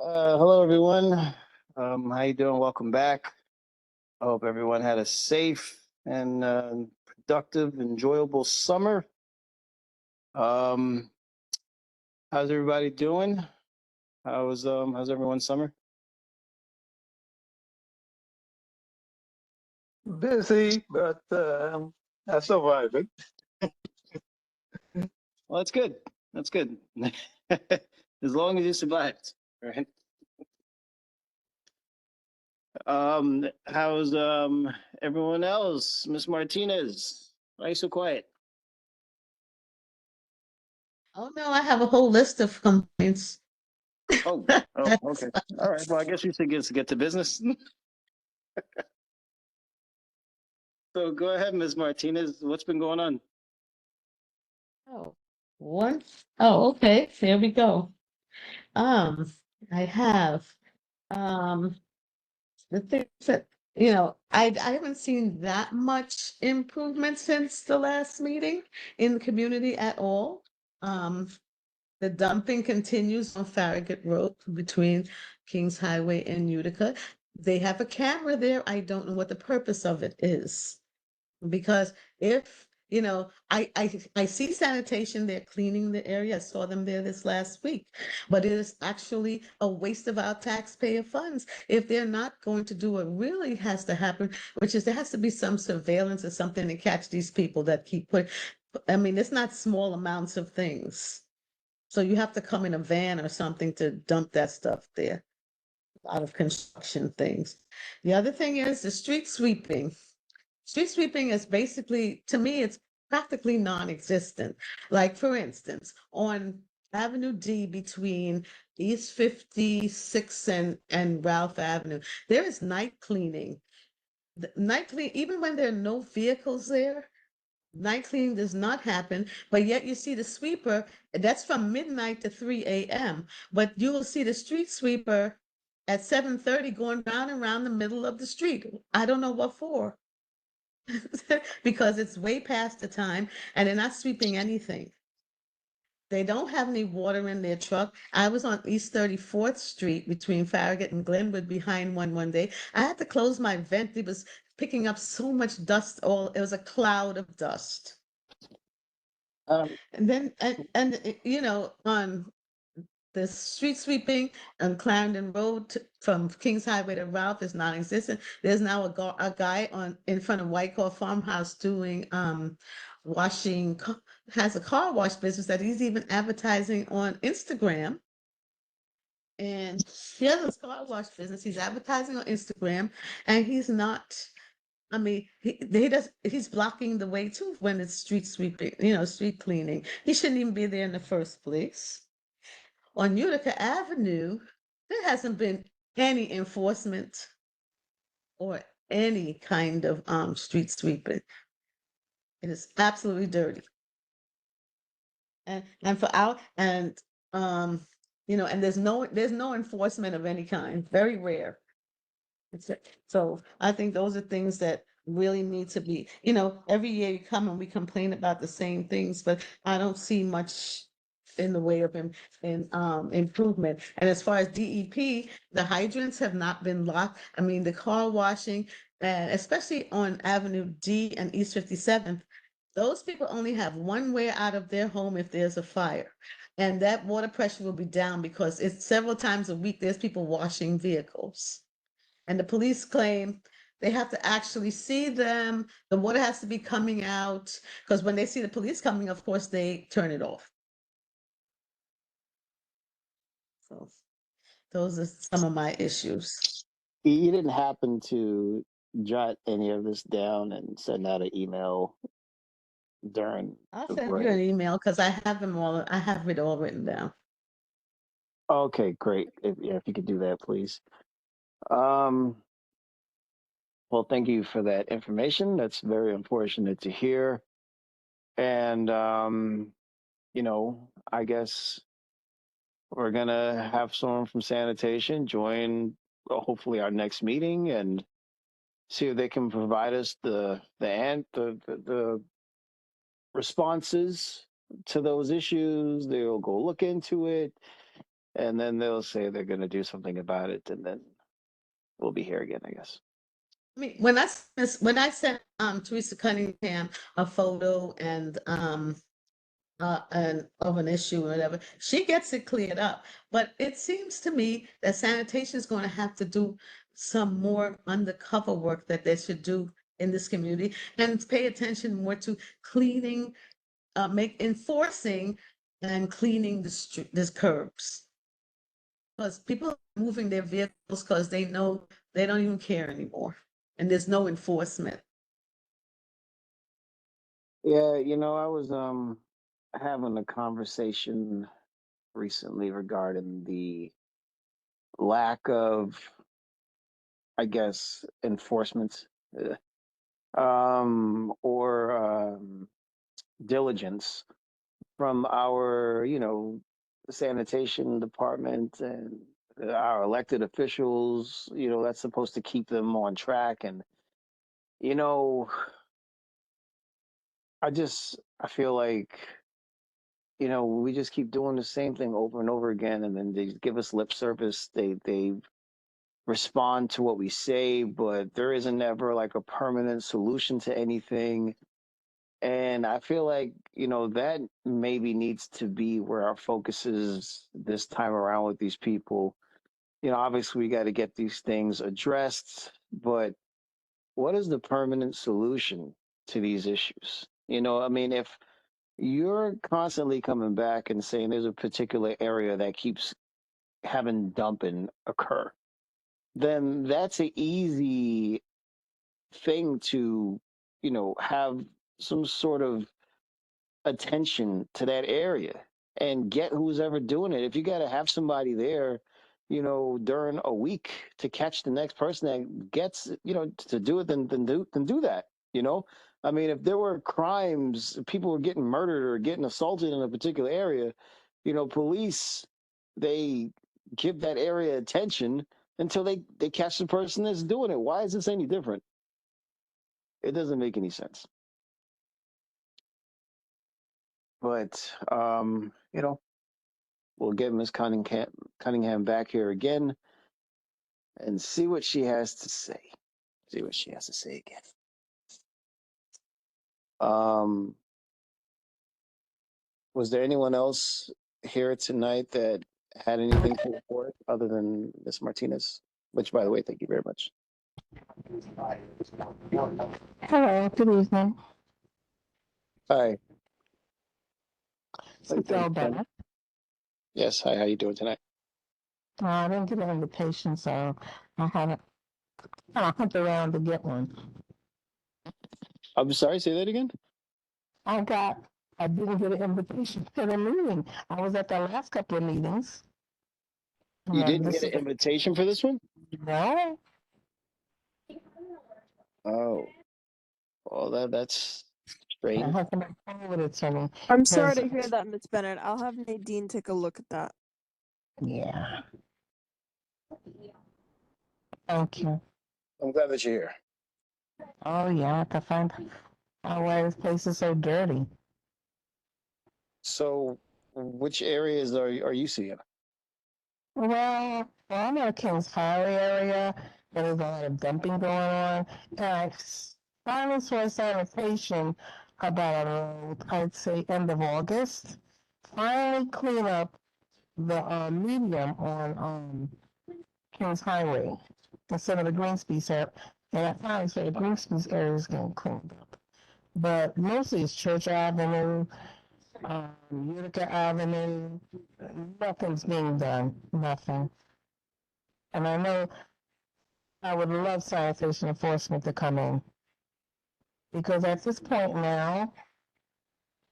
Hello, everyone. How you doing? Welcome back. I hope everyone had a safe and productive, enjoyable summer. Um, how's everybody doing? How's everyone's summer? Busy, but I survive it. Well, that's good. That's good. As long as you survived, right? How's everyone else? Miss Martinez, why are you so quiet? Oh no, I have a whole list of complaints. Oh, oh, That's, okay. All right. Well, I guess we should get to business. So go ahead, Ms. Martinez. What's been going on? oh, one. Oh, okay. There we go. Um, I have um the things that I haven't seen that much improvement since the last meeting in the community at all. Um, the dumping continues on Farragut Road between Kings Highway and Utica. They have a camera there. I don't know what the purpose of it is. Because if I see sanitation, they're cleaning the area. I saw them there this last week, but it is actually a waste of our taxpayer funds if they're not going to do what really has to happen, which is there has to be some surveillance or something to catch these people that keep put. I mean, it's not small amounts of things, so you have to come in a van or something to dump that stuff there. A lot of construction things. The other thing is the street sweeping. Street sweeping is basically, to me, it's practically non-existent. Like, for instance, on Avenue D between East 56 and Ralph Avenue, there is night cleaning. Night clean, even when there are no vehicles there, night cleaning does not happen, but yet you see the sweeper, that's from midnight to 3 a.m. But you will see the street sweeper at 7:30 going round and round the middle of the street. I don't know what for. Because it's way past the time and they're not sweeping anything. They don't have any water in their truck. I was on East 34th Street between Farragut and Glenwood behind one day. I had to close my vent. It was picking up so much dust. It was a cloud of dust. Um, And then, on the street sweeping on Clarendon Road from Kings Highway to Ralph is non-existent. There's now a guy in front of Whitecroft Farmhouse doing washing, has a car wash business that he's even advertising on Instagram. And he has a car wash business. He's advertising on Instagram, and he's not. I mean, he's blocking the way too when it's street sweeping, street cleaning. He shouldn't even be there in the first place. On Utica Avenue, there hasn't been any enforcement or any kind of street sweeping. It is absolutely dirty. And for out and and there's no enforcement of any kind. Very rare. So I think those are things that really need to be, every year you come and we complain about the same things, but I don't see much in the way of improvement. And as far as DEP, the hydrants have not been locked. I mean, the car washing, and especially on Avenue D and East 57th, those people only have one way out of their home if there's a fire. And that water pressure will be down because it's several times a week there's people washing vehicles. And the police claim they have to actually see them. The water has to be coming out because when they see the police coming, of course, they turn it off. So those are some of my issues. you didn't happen to jot any of this down and send out an email during I'll the send you an break? email because I have them all. I have it all written down. Okay, great. If you could do that, please. Um, well, thank you for that information. That's very unfortunate to hear. And I guess we're gonna have someone from sanitation join hopefully our next meeting and see if they can provide us the responses to those issues. They'll go look into it. and then they'll say they're going to do something about it, and then we'll be here again, I guess. I mean, when I sent Teresa Cunningham a photo and of an issue or whatever, she gets it cleared up. But it seems to me that sanitation is going to have to do some more undercover work that they should do in this community and pay attention more to cleaning, make enforcing and cleaning the curbs. Because people are moving their vehicles because they know they don't even care anymore. And there's no enforcement. Yeah, I was having a conversation recently regarding the lack of, I guess, enforcement, or diligence from our, sanitation department and our elected officials, that's supposed to keep them on track. And, you know, I feel like, we just keep doing the same thing over and over again. And then they give us lip service. They respond to what we say, but there isn't ever like a permanent solution to anything. And I feel like, that maybe needs to be where our focus is this time around with these people. Obviously, we got to get these things addressed, but what is the permanent solution to these issues? I mean, if you're constantly coming back and saying there's a particular area that keeps having dumping occur, then that's an easy thing to, have some sort of attention to that area and get who's ever doing it. If you got to have somebody there, during a week to catch the next person that gets, to do it, then do that. You know, I mean, if there were crimes, people were getting murdered or getting assaulted in a particular area, police, they give that area attention until they catch the person that's doing it. Why is this any different? It doesn't make any sense. But we'll get Miss Cunningham back here again and see what she has to say. See what she has to say again. Um, was there anyone else here tonight that had anything to report other than Miss Martinez? Which, by the way, thank you very much. Hello, good evening. Hi. So it's all better. Yes. Hi. How you doing tonight? I didn't get an invitation, so I haven't. I hunt around to get one. I'm sorry. Say that again. I got. I didn't get an invitation to the meeting. I was at the last couple of meetings. You And didn't this get is an invitation for this one? no. Oh, well, that's I strange. haven't been forwarded to me. I'm sorry Because to hear that, Miss Bennett. I'll have Nadine take a look at that. yeah. Thank you. I'm glad that you're here. Oh yeah, I have to find out why this place is so dirty. So, which areas are you seeing? Well, I'm in a Kings Highway area. There's a lot of dumping going on. And I finally saw sanitation about, I'd say, end of August. Finally clean up the medium on Kings Highway instead of the Greenspeed area. And I finally saw the Greenspeed area is getting cleaned up. But mostly it's Church Avenue, Utica Avenue. Nothing's being done. Nothing. And I know I would love sanitation enforcement to come in because at this point now,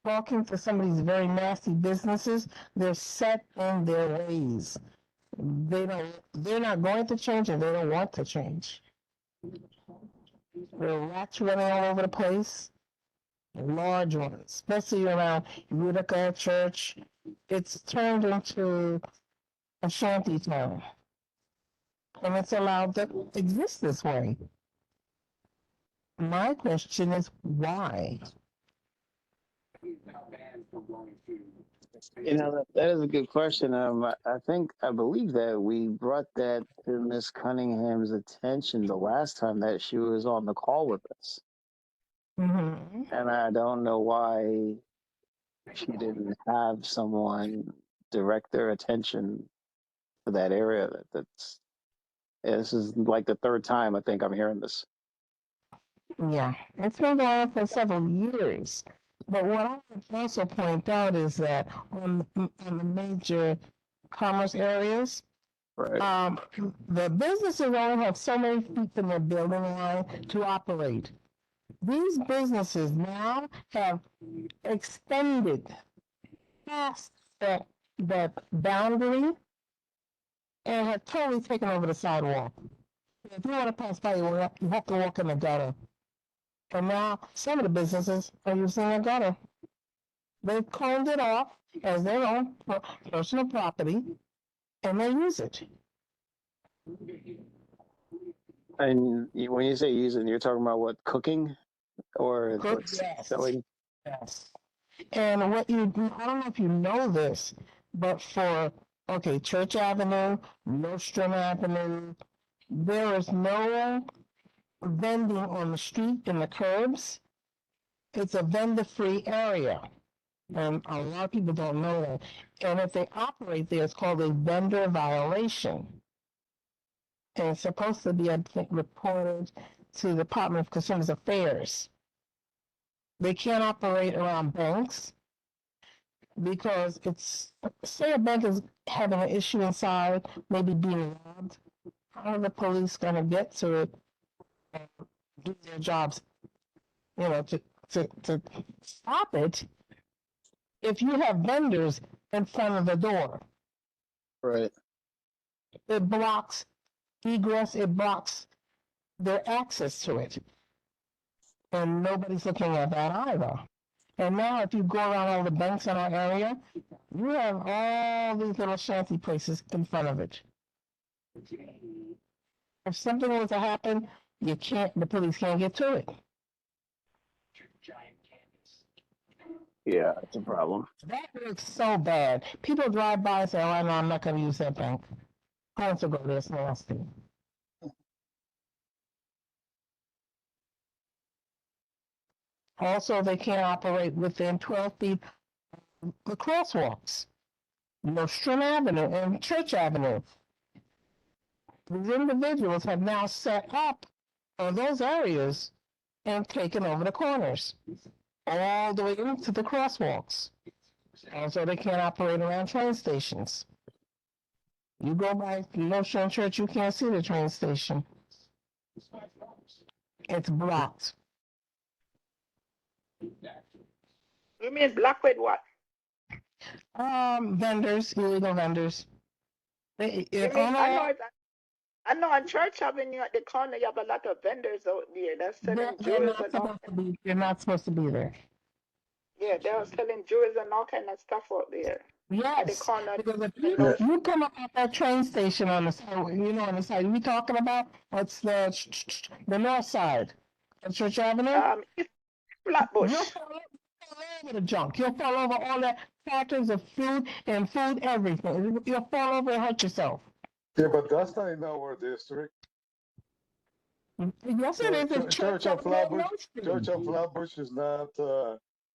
walking to some of these very nasty businesses, they're set in their ways. They're not going to change and they don't want to change. There are rats running all over the place, large ones, especially around Utica Church. It's turned into a shanty town and it's allowed to exist this way. My question is why? That is a good question. I believe that we brought that to Miss Cunningham's attention the last time that she was on the call with us, Mm-hmm. and I don't know why she didn't have someone direct their attention to that area. This is like the third time I think I'm hearing this. Yeah, it's been going on for several years. But what I would also point out is that on the major commerce areas, Right. the businesses only have so many feet from their building line to operate. These businesses now have extended past that boundary and have totally taken over the sidewalk. If you want to pass by, you have to walk in the gutter. And now some of the businesses are using the gutter. They've cloned it off as their own personal property, and they use it. And when you say using, you're talking about what, cooking or Cook, like yes, selling? yes. And what you do, I don't know if you know this, but for, okay, Church Avenue, Nordstrom Avenue, there is no vending on the street in the curbs. It's a vendor-free area. And a lot of people don't know that. And if they operate there, it's called a vendor violation. And it's supposed to be, I think, reported to the Department of Consumer Affairs. They can't operate around banks because it's, say a bank is having an issue inside, maybe being robbed. How are the police going to get to it and do their jobs, to stop it if you have vendors in front of the door? Right. It blocks egress, it blocks their access to it. And nobody's looking at that either. And now, if you go around all the banks in our area, you have all these little shanty places in front of it. If something was to happen, the police can't get to it. Yeah, it's a problem. That looks so bad. People drive by and say, "Oh, no, I'm not going to use that bank." Parents will go there, it's nasty. Also, they can't operate within 12 feet of the crosswalks. Nordstrom Avenue and Church Avenue. These individuals have now set up those areas and taken over the corners, all the way into the crosswalks. Also, they can't operate around train stations. You go by Nordstrom Church, you can't see the train station. It's blocked. You mean block with what? Vendors, illegal vendors. You mean I know on Church Avenue at the corner you have a lot of vendors out there that's selling they're jewels not and all. supposed to be. They're not supposed to be there. Yeah, they're selling jewels and all kind of stuff out there at the Yes, corner. because if And you no, you come up at that train station on the side, on the side we talking about, it's the north side of Church Avenue. East You'll Flatbush. fall over the junk. You'll fall over all the packets of food and food everything. You'll fall over and hurt yourself. Yeah, but that's not in our district. Yes, it is. It's Church Church on Avenue, no Church on strand. Flatbush is not.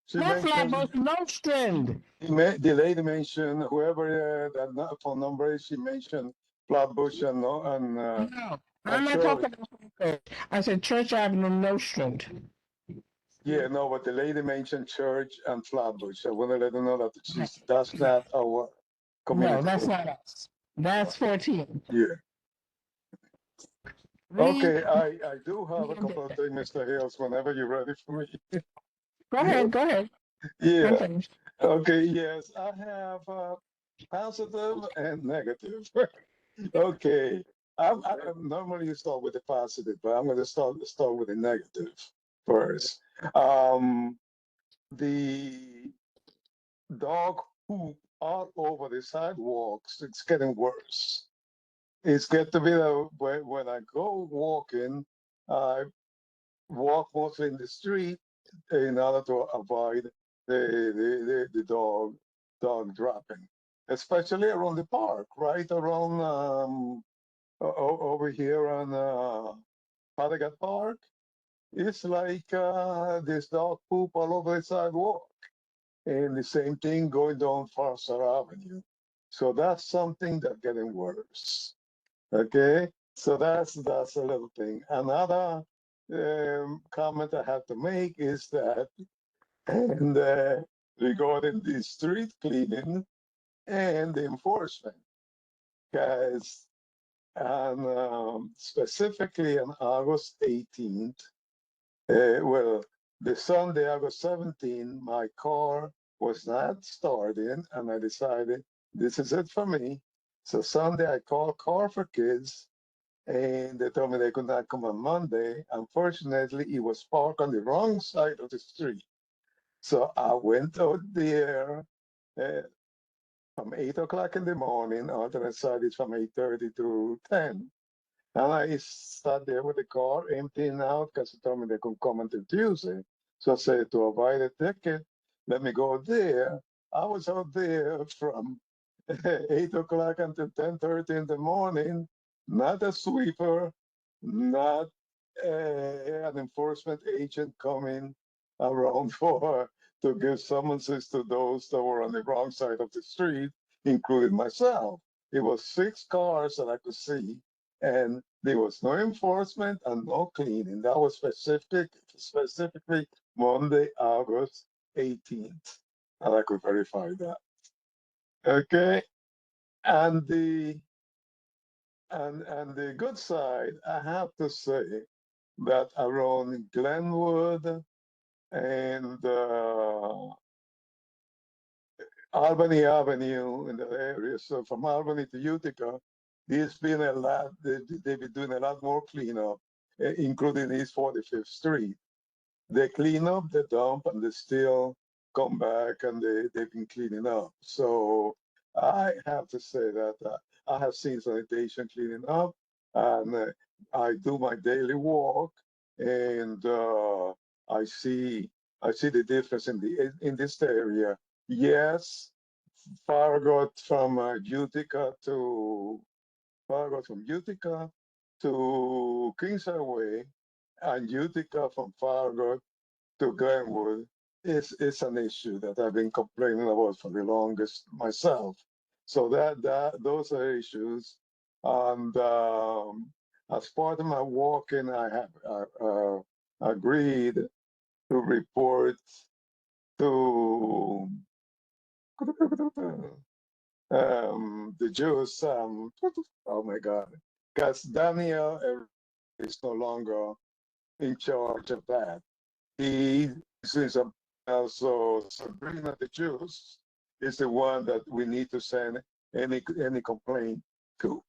She Not mentioned Flatbush, no strand. the lady mentioned whoever phone number is. She mentioned Flatbush and No, I'm and not Shirley. talking about Church. I said Church Avenue, no strand. Yeah, no, but the lady mentioned Church and Flatbush. I want to let her know that No, that's not our no, community that's code. not us. That's 14. Yeah. Read. Okay, I do have a couple of things, Mr. Hills, whenever you're ready for me. Go ahead, go ahead. I'm Yeah. finished. Okay, yes, I have positive and negative. Okay. I'm normally start with the positive, but I'm going to start with the negative first. The dog poop all over the sidewalks. It's getting worse. It's get to be when I go walking, I walk mostly in the street in order to avoid the dog. dog dropping, especially around the park, right around over here on Patagat Park. It's like this dog poop all over the sidewalk. And the same thing going down Foster Avenue. So that's something that's getting worse. Okay, so that's a little thing. Another comment I have to make is that, and regarding the street cleaning and the enforcement, guys, and specifically on August 18th, well, the Sunday, August 17th, my car was not starting, and I decided this is it for me. So Sunday, I called Car for Kids, and they told me they could not come on Monday. Unfortunately, it was parked on the wrong side of the street. So I went out there uh, from 8 o'clock in the morning. Alternate side is from 8:30 to 10. And I sat there with the car emptying out because they told me they could come until Tuesday. So I said, to avoid a ticket, let me go there. I was out there from 8 o'clock until 10:30 in the morning, not a sweeper, not an enforcement agent coming around for to give summonses to those that were on the wrong side of the street, including myself. It was 6 cars that I could see, and there was no enforcement and no cleaning. That was specifically Monday, August 18th, and I could verify that. Okay, and the good side, I have to say that around Glenwood and Albany Avenue in the area, so from Albany to Utica, there's been a lot. They've been doing a lot more cleanup, including East 45th Street. They clean up the dump and they still come back and they've been cleaning up. So I have to say that I have seen sanitation cleaning up, and I do my daily walk, and I see the difference in this area. Yes, Farragut from Utica to Farragut from Utica to Kings Highway, and Utica from Farragut to Glenwood is an issue that I've been complaining about for the longest myself. So that those are issues, and as part of my walking, I have agreed to report to the Jews. Oh my God, because Daniel is no longer in charge of that. He is also Sabrina the Jews is the one that we need to send any complaint to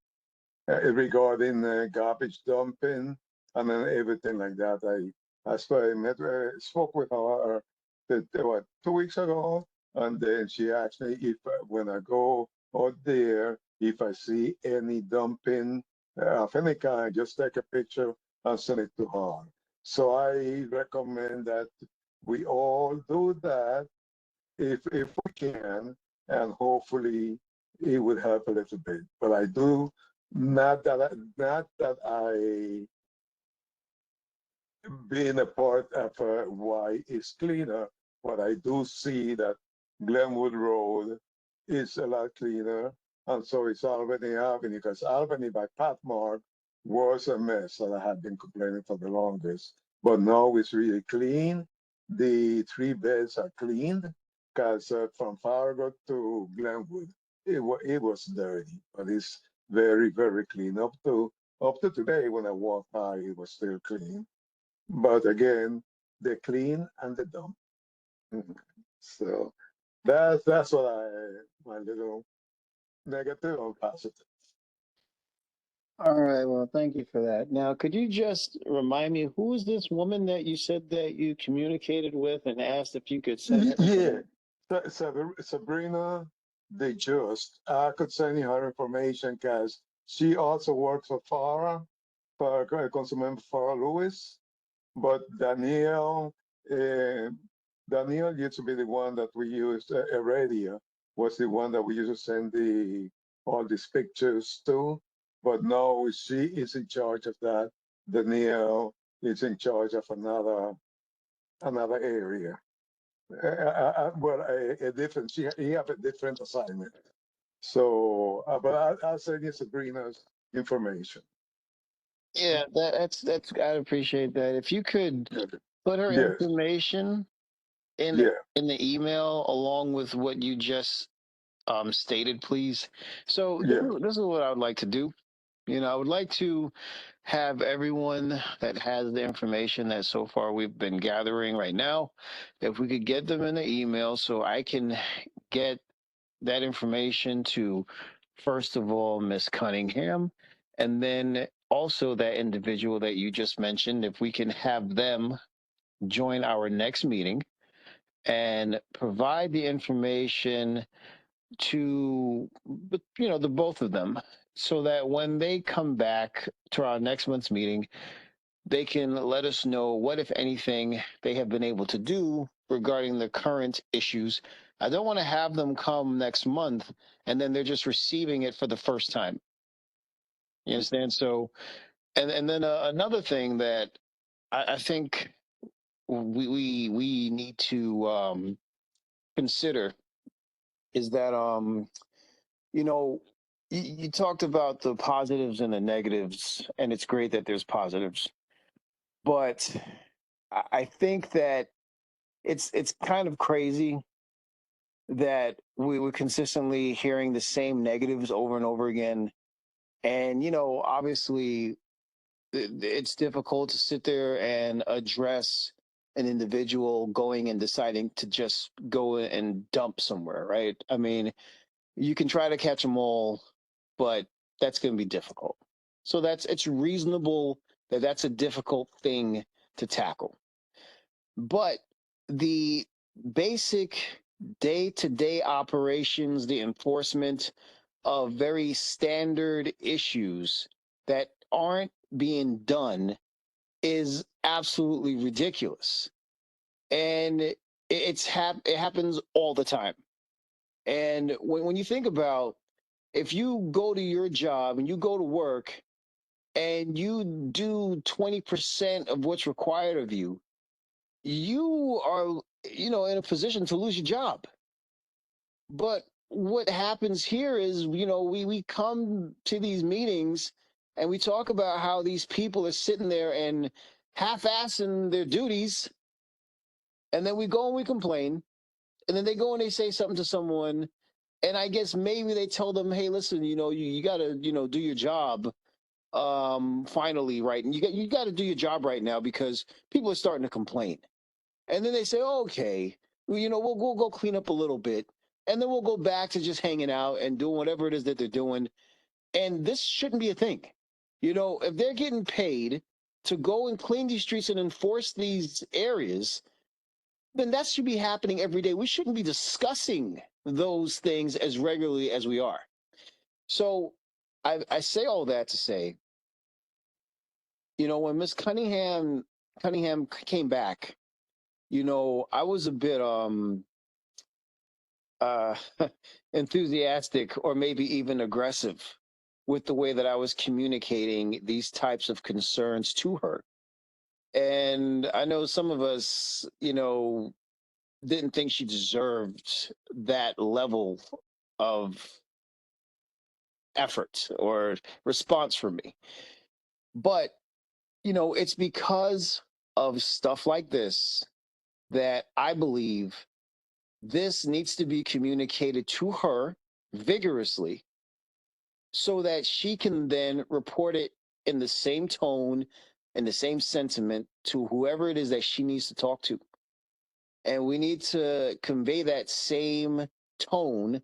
regarding garbage dumping and then everything like that. Spoke with her what 2 weeks ago, and then she asked me if when I go out there, if I see any dumping of any kind, just take a picture and send it to her. So I recommend that we all do that if we can, and hopefully it would help a little bit. But I do not that I being a part of why it's cleaner, but I do see that Glenwood Road is a lot cleaner, and so is Albany Avenue, because Albany by Patmark was a mess, and I had been complaining for the longest. But now it's really clean. The 3 beds are cleaned, because from Fargo to Glenwood, it was dirty, but it's very, very clean. Up to today, when I walk by, it was still clean. But again, they clean and they dump. Mhm. So that's what my little negative or positive. All right. Well, thank you for that. Now, could you just remind me who is this woman that you said that you communicated with and asked if you could send her Yeah, some? Sabrina, they just I could send you her information because she also works for Farah, for Councilmember Farah Lewis. But Danielle used to be the one that we used a radio. was the one that we used to send the all these pictures to, but no, she is in charge of that. Danielle is in charge of another area. Well, a different. He have a different assignment. So, but I'll send you Sabrina's information. Yeah, that's I appreciate that. If you could Okay. put her Yes. information in Yeah. in the email along with what you just stated, please. So Yeah. this is what I would like to do. I would like to have everyone that has the information that so far we've been gathering right now, if we could get them in the email so I can get that information to, first of all, Miss Cunningham, and then also that individual that you just mentioned, if we can have them join our next meeting and provide the information to the both of them, so that when they come back to our next month's meeting, they can let us know what, if anything, they have been able to do regarding the current issues. I don't want to have them come next month and then they're just receiving it for the first time. You understand? So, and then another thing that I think we need to consider is that you know, you talked about the positives and the negatives, and it's great that there's positives, but I think that it's kind of crazy that we were consistently hearing the same negatives over and over again. And obviously, it's difficult to sit there and address an individual going and deciding to just go and dump somewhere, right? I mean, you can try to catch them all, but that's going to be difficult. So it's reasonable that that's a difficult thing to tackle. But the basic day-to-day operations, the enforcement of very standard issues that aren't being done is absolutely ridiculous. And it happens all the time. And when you think about, if you go to your job and you go to work and you do 20% of what's required of you, you are, in a position to lose your job. But what happens here is, we come to these meetings and we talk about how these people are sitting there and half-assing their duties, and then we go and we complain, and then they go and they say something to someone, and I guess maybe they tell them, hey, listen, you got to, do your job finally, right? And you got to do your job right now because people are starting to complain. And then they say, oh, okay, well, we'll go clean up a little bit, and then we'll go back to just hanging out and doing whatever it is that they're doing. And this shouldn't be a thing. If they're getting paid to go and clean these streets and enforce these areas, then that should be happening every day. We shouldn't be discussing those things as regularly as we are. So I say all that to say, when Miss Cunningham came back, I was a bit uh enthusiastic or maybe even aggressive with the way that I was communicating these types of concerns to her. And I know some of us, didn't think she deserved that level of effort or response from me. But, it's because of stuff like this that I believe this needs to be communicated to her vigorously so that she can then report it in the same tone and the same sentiment to whoever it is that she needs to talk to. And we need to convey that same tone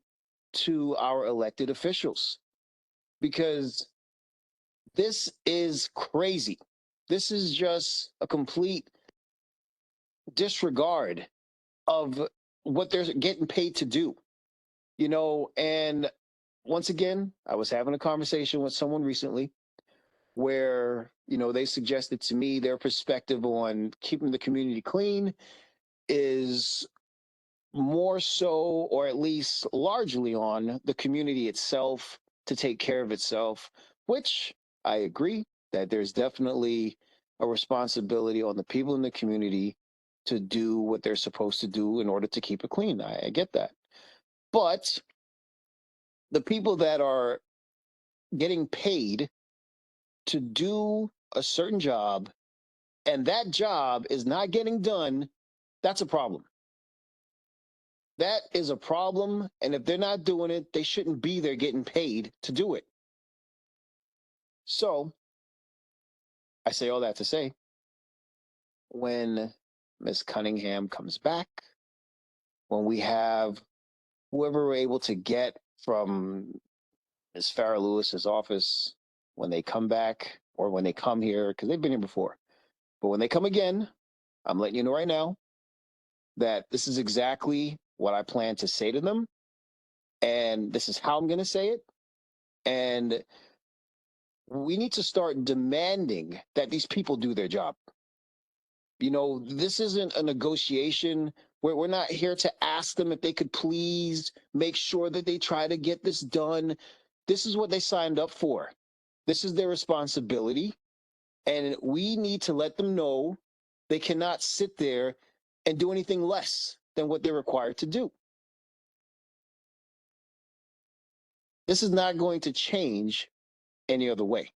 to our elected officials because this is crazy. This is just a complete disregard of what they're getting paid to do, and once again, I was having a conversation with someone recently where, they suggested to me their perspective on keeping the community clean is more so, or at least largely on the community itself to take care of itself, which I agree that there's definitely a responsibility on the people in the community to do what they're supposed to do in order to keep it clean. I get that. But the people that are getting paid to do a certain job and that job is not getting done, that's a problem. That is a problem. And if they're not doing it, they shouldn't be there getting paid to do it. So I say all that to say, when Miss Cunningham comes back, when we have whoever we're able to get from Ms. Farrah Lewis's office, when they come back or when they come here, because they've been here before, but when they come again, I'm letting you know right now that this is exactly what I plan to say to them. And this is how I'm going to say it. And we need to start demanding that these people do their job. You know, this isn't a negotiation where we're not here to ask them if they could please make sure that they try to get this done. This is what they signed up for. This is their responsibility. And we need to let them know they cannot sit there and do anything less than what they're required to do. This is not going to change any other way.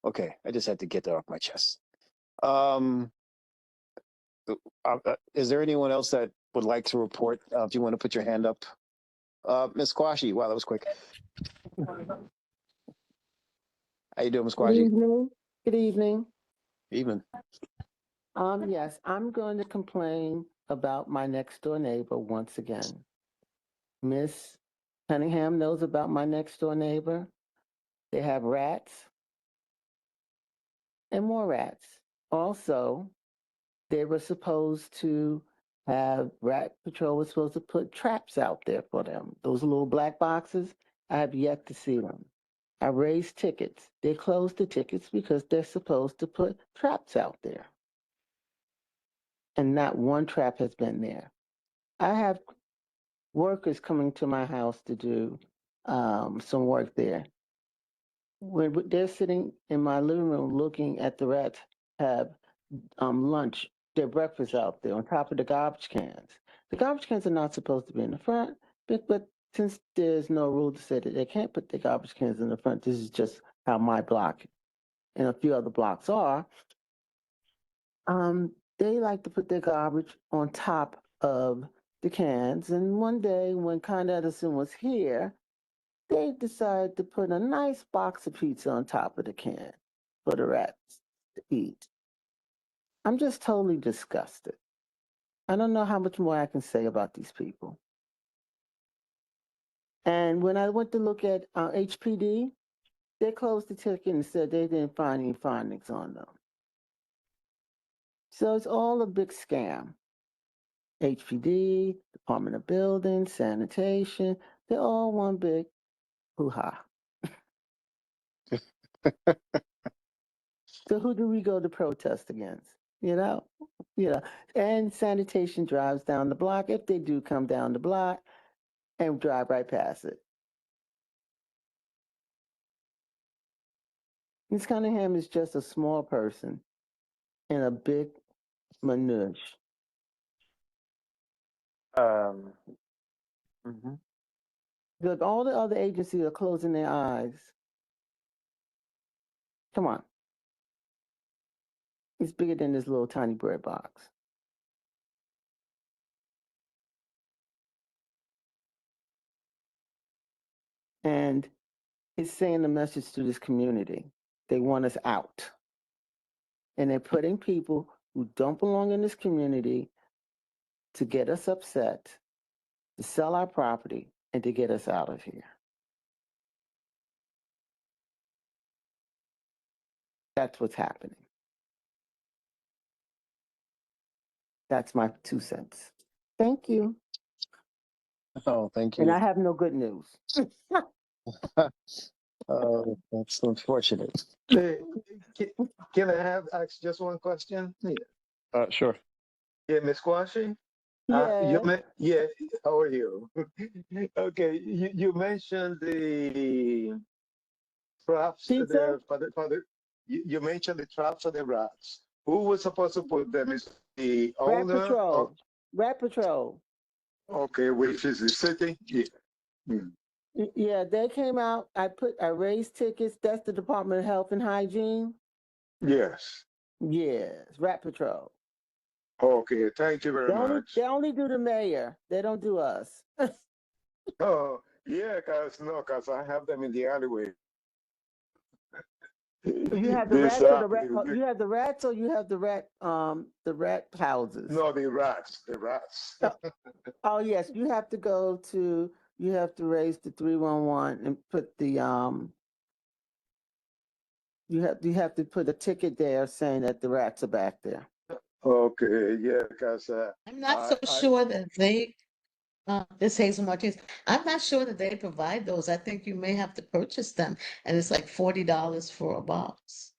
Okay, I just had to get that off my chest. Um, is there anyone else that would like to report? If you want to put your hand up, Miss Squashy. Wow, that was quick. How you doing, Miss Good Squashy? evening. Good evening. Evening. Yes, I'm going to complain about my next door neighbor once again. Miss Cunningham knows about my next door neighbor. They have rats and more rats. Also, they were supposed to have Rat Patrol was supposed to put traps out there for them. Those little black boxes, I have yet to see them. I raised tickets. They closed the tickets because they're supposed to put traps out there. And not one trap has been there. I have workers coming to my house to do some work there. When they're sitting in my living room looking at the rats have lunch, their breakfast out there on top of the garbage cans. The garbage cans are not supposed to be in the front, but since there's no rule to say that they can't put the garbage cans in the front, this is just how my block and a few other blocks are. They like to put their garbage on top of the cans. And one day when Con Edison was here, they decided to put a nice box of pizza on top of the can for the rats to eat. I'm just totally disgusted. I don't know how much more I can say about these people. And when I went to look at HPD, they closed the ticket and said they didn't find any findings on them. So it's all a big scam. HPD, Department of Building, Sanitation, they're all one big hoo-ha. So who do we go to protest against? You know? And sanitation drives down the block, if they do come down the block, and drive right past it. Ms. Cunningham is just a small person in a big maneuge. Mhm. Look, all the other agencies are closing their eyes. Come on. It's bigger than this little tiny bread box. And it's saying a message to this community. They want us out. And they're putting people who don't belong in this community to get us upset, to sell our property, and to get us out of here. That's what's happening. That's my 2 cents. Thank you. Oh, thank And you. I have no good news. That's unfortunate. Hey, can I have ask just one question? Yeah. Sure. Yeah, Miss Quashi? Yes. Yeah, how are you? Okay, you mentioned the traps Pizza? there you mentioned the traps of the rats. Who was supposed to put them? Is the Rat owner or Patrol. Rat Patrol. okay, which is the city? Yeah. Hmm. Yeah, they came out. I raised tickets. That's the Department of Health and Hygiene. Yes. Yes, Rat Patrol. Okay, thank you very They much. only do the mayor. They don't do us. Oh, yeah, cause no, cause I have them in the alleyway. You have the This rats or the rat. the, You have the rats or you have the rat houses. no, the rats. Uh, Oh yes, you have to go to. You have to raise the 311 and put the You have to put a ticket there saying that the rats are back there. Okay, yeah, cause I'm not so sure that they, this Hazel Martinez, I'm not sure that they provide those. I think you may have to purchase them, and it's like $40 for a box.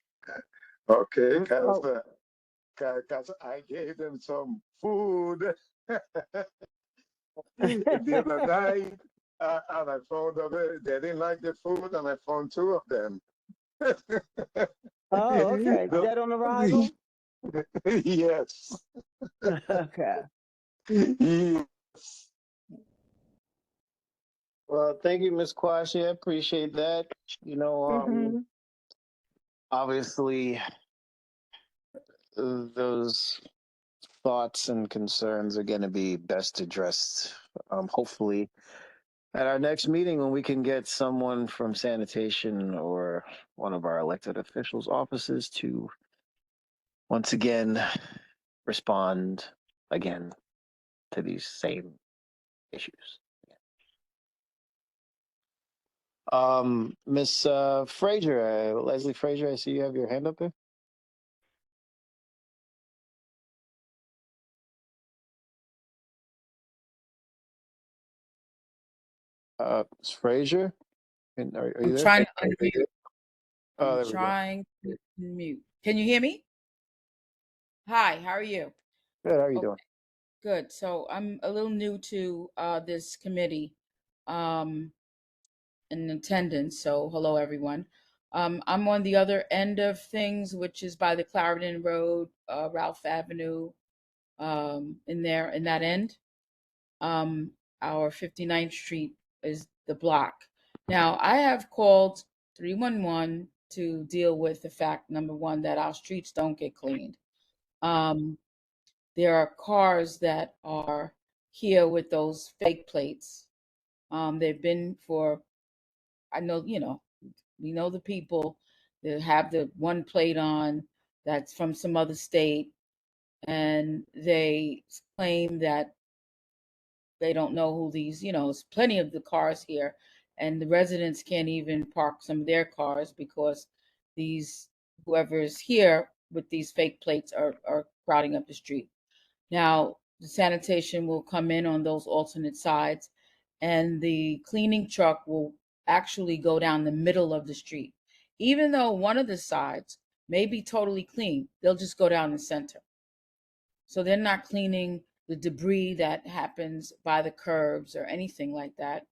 okay, Oh, cause I gave them some food the other night, and I found out they didn't like the food, and I found two of them. oh, okay. The- Dead on arrival. yes. Okay. Yes. Well, thank you, Miss Quashi. I appreciate that. You know, Hmm. obviously, those thoughts and concerns are going to be best addressed, hopefully, at our next meeting when we can get someone from sanitation or one of our elected officials' offices to once again respond again to these same issues. Miss Frazier, Leslie Frazier, I see you have your hand up there. Miss Frazier, are you I'm there? trying to unmute. Oh, I'm there we go. trying to unmute. Can you hear me? Hi, how are you? Good. How are you Okay, doing? good. So I'm a little new to this committee um, in attendance. So hello, everyone. I'm on the other end of things, which is by the Clarendon Road, Ralph Avenue, in there, in that end. Um, our 59th Street is the block. Now, I have called 311 to deal with the fact, number one, that our streets don't get cleaned. Um, there are cars that are here with those fake plates. They've been for, I know, we know the people that have the one plate on that's from some other state, and they claim that they don't know who these, there's plenty of the cars here, and the residents can't even park some of their cars because these, whoever is here with these fake plates are crowding up the street. Now, the sanitation will come in on those alternate sides, and the cleaning truck will actually go down the middle of the street. Even though one of the sides may be totally clean, they'll just go down the center. So they're not cleaning the debris that happens by the curbs or anything like that.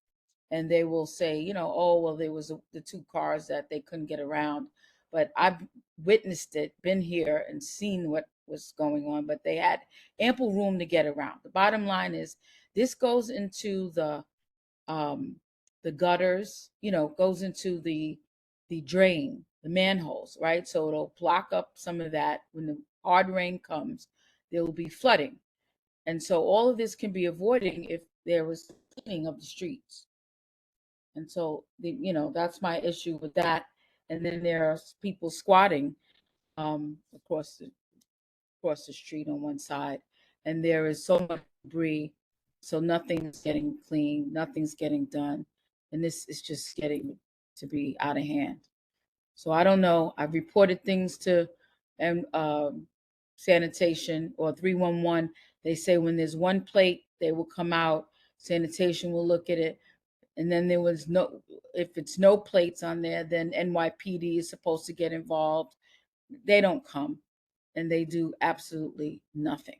And they will say, oh, well, there was the two cars that they couldn't get around. But I've witnessed it, been here and seen what was going on, but they had ample room to get around. The bottom line is this goes into um, the gutters, goes into the drain, the manholes, right? So it'll block up some of that. When the hard rain comes, there will be flooding. And so all of this can be avoided if there was cleaning of the streets. And so that's my issue with that. And then there are people squatting um, across the across the street on one side, and there is so much debris, so nothing's getting clean, nothing's getting done, and this is just getting to be out of hand. So I don't know. I've reported things to and sanitation or 311. They say when there's one plate, they will come out. Sanitation will look at it, and then there was no. If it's no plates on there, then NYPD is supposed to get involved. They don't come, and they do absolutely nothing.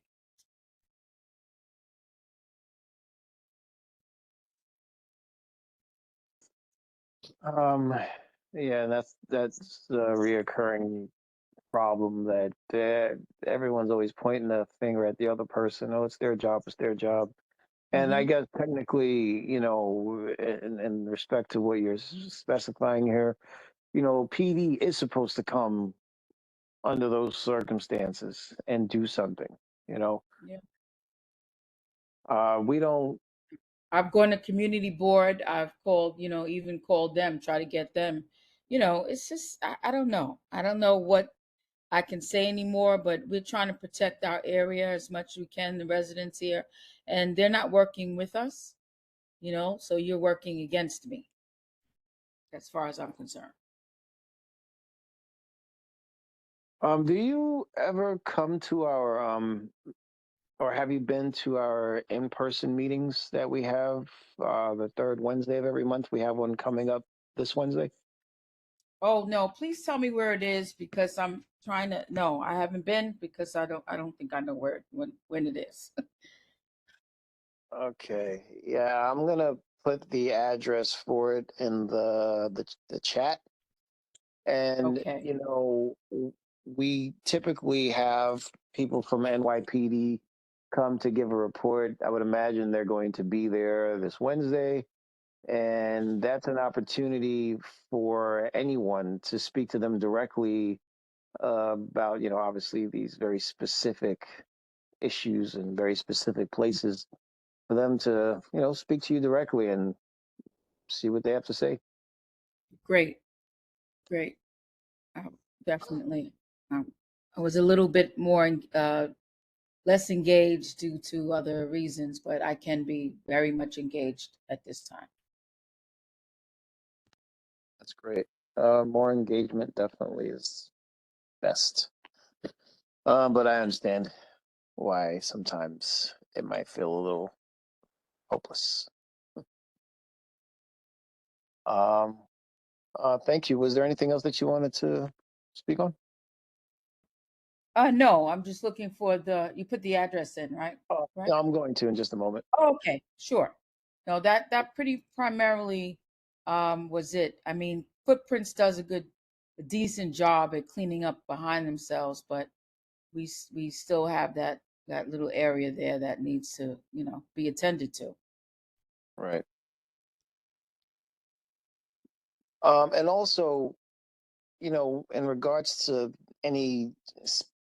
Um, yeah, that's a reoccurring problem that everyone's always pointing the finger at the other person. Oh, it's their job. It's their job. And I Hmm. guess technically, in respect to what you're specifying here, PD is supposed to come under those circumstances and do something. You know, Yeah. we don't. I've gone to community board. I've called, even called them, try to get them. It's just I don't know. I don't know what I can say anymore, but we're trying to protect our area as much as we can, the residents here, and they're not working with us, so you're working against me as far as I'm concerned. Do you ever come to our or have you been to our in-person meetings that we have the third Wednesday of every month? We have one coming up this Wednesday. Oh no, please tell me where it is because I'm trying to no, I haven't been because I don't think I know where when it is. Okay. Yeah, I'm gonna put the address for it in the chat. And Okay. we typically have people from NYPD come to give a report. I would imagine they're going to be there this Wednesday. And that's an opportunity for anyone to speak to them directly about, obviously these very specific issues and very specific places for them to, speak to you directly and see what they have to say. Great. Great. Definitely. Um, I was a little bit more less engaged due to other reasons, but I can be very much engaged at this time. That's great. More engagement definitely is best. But I understand why sometimes it might feel a little hopeless. Um, thank you. Was there anything else that you wanted to speak on? No, I'm just looking for you put the address in, right? Right? No, I'm going to in just a moment. Oh, okay, sure. No, that pretty primarily was it. I mean, Footprints does a decent job at cleaning up behind themselves, but we still have that little area there that needs to, be attended to. Right. And also, in regards to any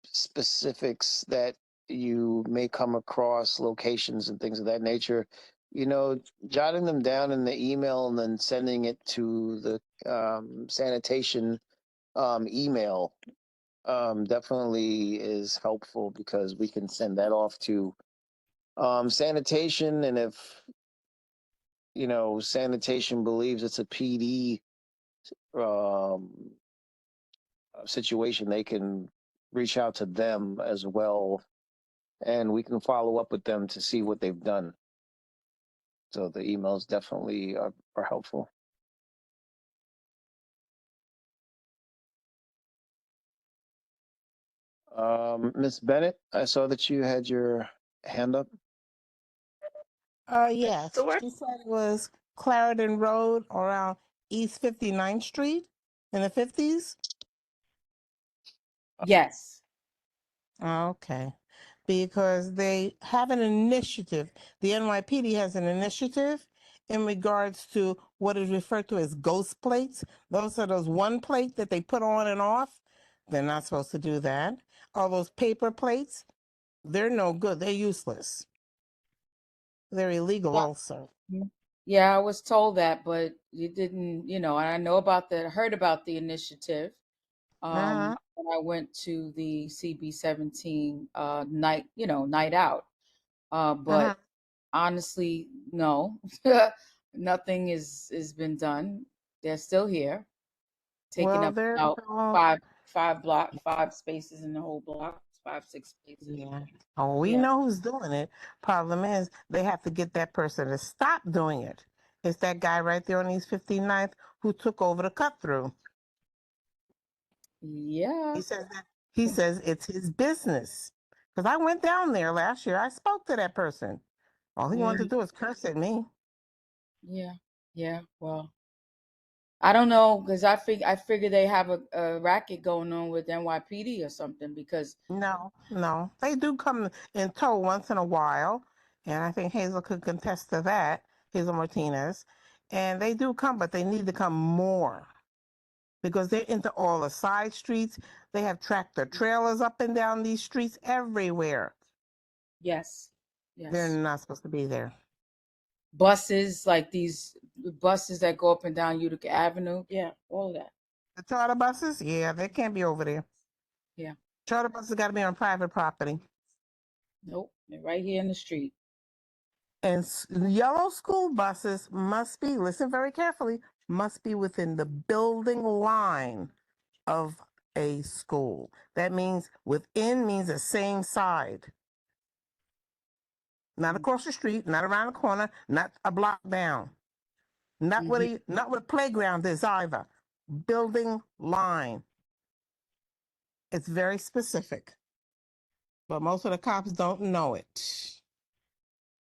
specifics that you may come across, locations and things of that nature, jotting them down in the email and then sending it to the sanitation email definitely is helpful because we can send that off to sanitation. And if, sanitation believes it's a PD um, situation, they can reach out to them as well, and we can follow up with them to see what they've done. So the emails definitely are helpful. Miss Bennett, I saw that you had your hand up. Miss Yes. Stewart? She said it was Clarendon Road around East 59th Street in the 50s. Yes. Okay. Because they have an initiative. The NYPD has an initiative in regards to what is referred to as ghost plates. Those are those one plate that they put on and off. They're not supposed to do that. All those paper plates, they're no good. They're useless. They're illegal Yeah. also. Mhm. Yeah, I was told that, but you didn't, and I know about heard about the initiative. Uh-huh. When I went to the CB17 night, night out. Uh-huh. But honestly, no, nothing is been done. They're still here, taking Well, up they're about all, five spaces in the whole block, 5, 6 spaces. yeah. Oh, we Yeah. know who's doing it. Problem is, they have to get that person to stop doing it. It's that guy right there on East 59th who took over the cut through. Yeah. He says that He says it's his business. Because I went down there last year. I spoke to that person. All he wanted to do was curse at me. Yeah. Yeah. Well, I don't know because I figure they have a racket going on with NYPD or something because No. They do come in tow once in a while. And I think Hazel could contest to that, Hazel Martinez. And they do come, but they need to come more because they're into all the side streets. They have tractor trailers up and down these streets everywhere. yes, They're yes. not supposed to be there. Buses like these buses that go up and down Utica Avenue. Yeah, all of that. The charter buses, yeah, they can't be over there. Yeah. Charter buses got to be on private property. Nope. They're right here in the street. And yellow school buses must be, listen very carefully, must be within the building line of a school. That means within means the same side. Not across the street, not around the corner, not a block down. Not what a playground is either. Building line. It's very specific. But most of the cops don't know it.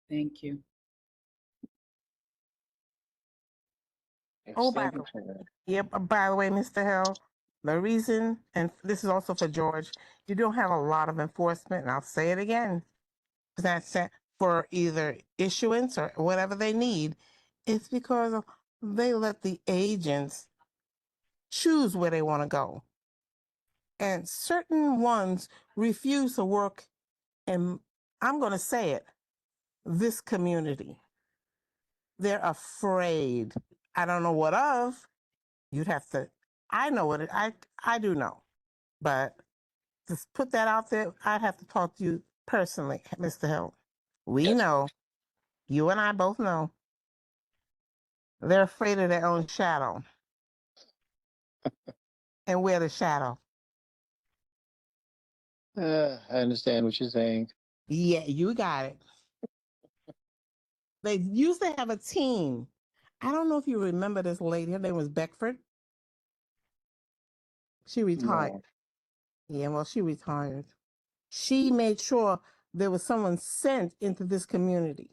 Thank you. Yes, Oh, thank you for that. by the way, Mr. Hill, the reason, and this is also for George, you don't have a lot of enforcement, and I'll say it again, that's for either issuance or whatever they need, it's because they let the agents choose where they want to go. And certain ones refuse to work in, I'm going to say it, this community. They're afraid. I don't know what of. You'd have to, I know what I do know. But to put that out there, I'd have to talk to you personally, Mr. Hill. We Yes. know, you and I both know, they're afraid of their own shadow. And we're the shadow. I understand what you're saying. Yeah, you got it. They used to have a team. I don't know if you remember this lady. Her name was Beckford. She retired. No. Yeah, well, she retired. She made sure there was someone sent into this community.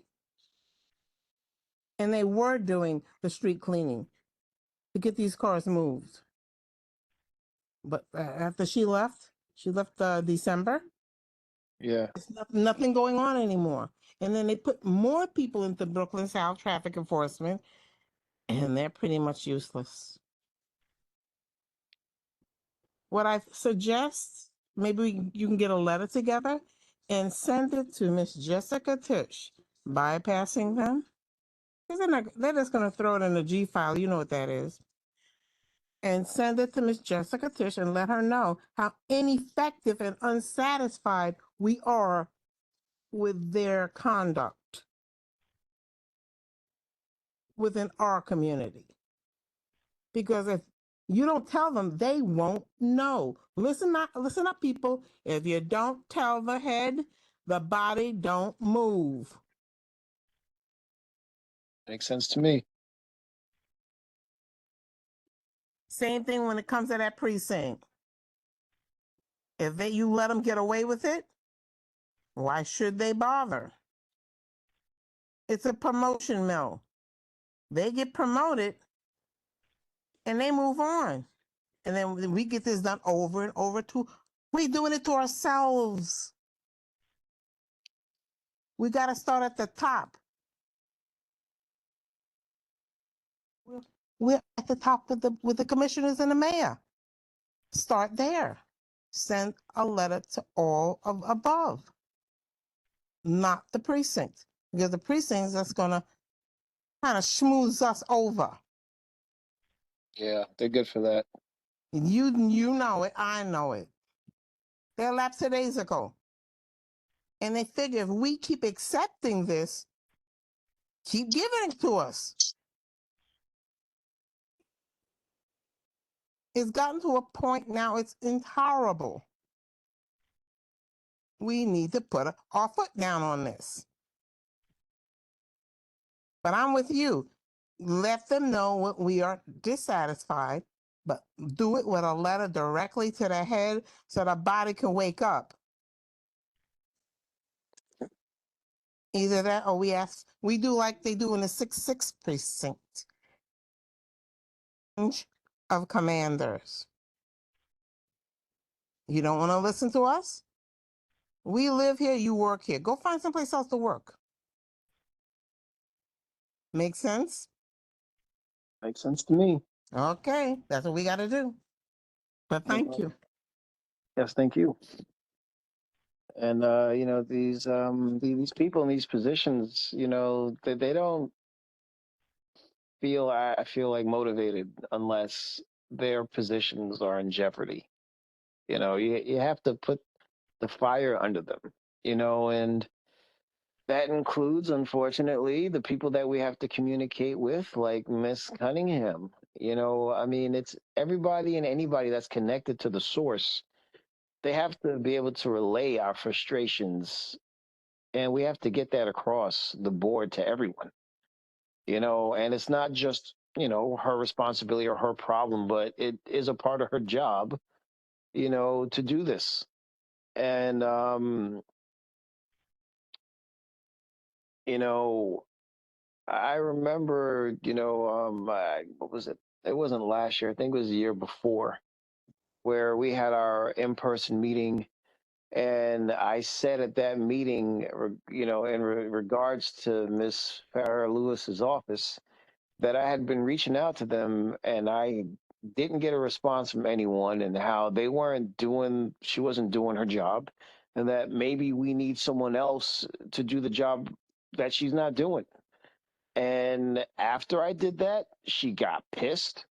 And they were doing the street cleaning to get these cars moved. But after she left December, Yeah. there's nothing going on anymore. And then they put more people into Brooklyn South traffic enforcement, and they're pretty much useless. What I suggest, maybe you can get a letter together and send it to Miss Jessica Tisch, bypassing them. They're just going to throw it in the G file. You know what that is. And send it to Miss Jessica Tisch and let her know how ineffective and unsatisfied we are with their conduct within our community. Because if you don't tell them, they won't know. Listen up, people. If you don't tell the head, the body don't move. Makes sense to me. Same thing when it comes to that precinct. If you let them get away with it, why should they bother? It's a promotion mill. They get promoted and they move on. And then we get this done over and over too. We're doing it to ourselves. We got to start at the top. We're at the top with the commissioners and the mayor. Start there. Send a letter to all of above, not the precinct, because the precincts that's gonna kind of schmooze us over. Yeah, they're good for that. You know it. I know it. They elapsed 2 days ago, and they figure if we keep accepting this, keep giving it to us. It's gotten to a point now, it's intolerable. We need to put our foot down on this. But I'm with you. Let them know what we are dissatisfied but do it with a letter directly to the head so the body can wake up. Either that or we do like they do in the 6-6 precinct of commanders. You don't want to listen to us? We live here, you work here. Go find someplace else to work. Make sense? Makes sense to me. Okay, that's what we got to do. But thank you. Yes, thank you. And you know, these people in these positions, you know, they don't feel, I feel like, motivated unless their positions are in jeopardy. You know, you have to put the fire under them, you know, and that includes, unfortunately, the people that we have to communicate with, like Miss Cunningham. You know, I mean, it's everybody and anybody that's connected to the source. They have to be able to relay our frustrations, and we have to get that across the board to everyone. You know, and it's not just, you know, her responsibility or her problem, but it is a part of her job, you know, to do this. And you know, I remember, you know, what was it? It wasn't last year. I think it was the year before, where we had our in-person meeting, and I said at that meeting, you know, in regards to Miss Farrah Lewis's office, that I had been reaching out to them, and I didn't get a response from anyone, and how they weren't doing, she wasn't doing her job, and that maybe we need someone else to do the job that she's not doing. And after I did that, she got pissed.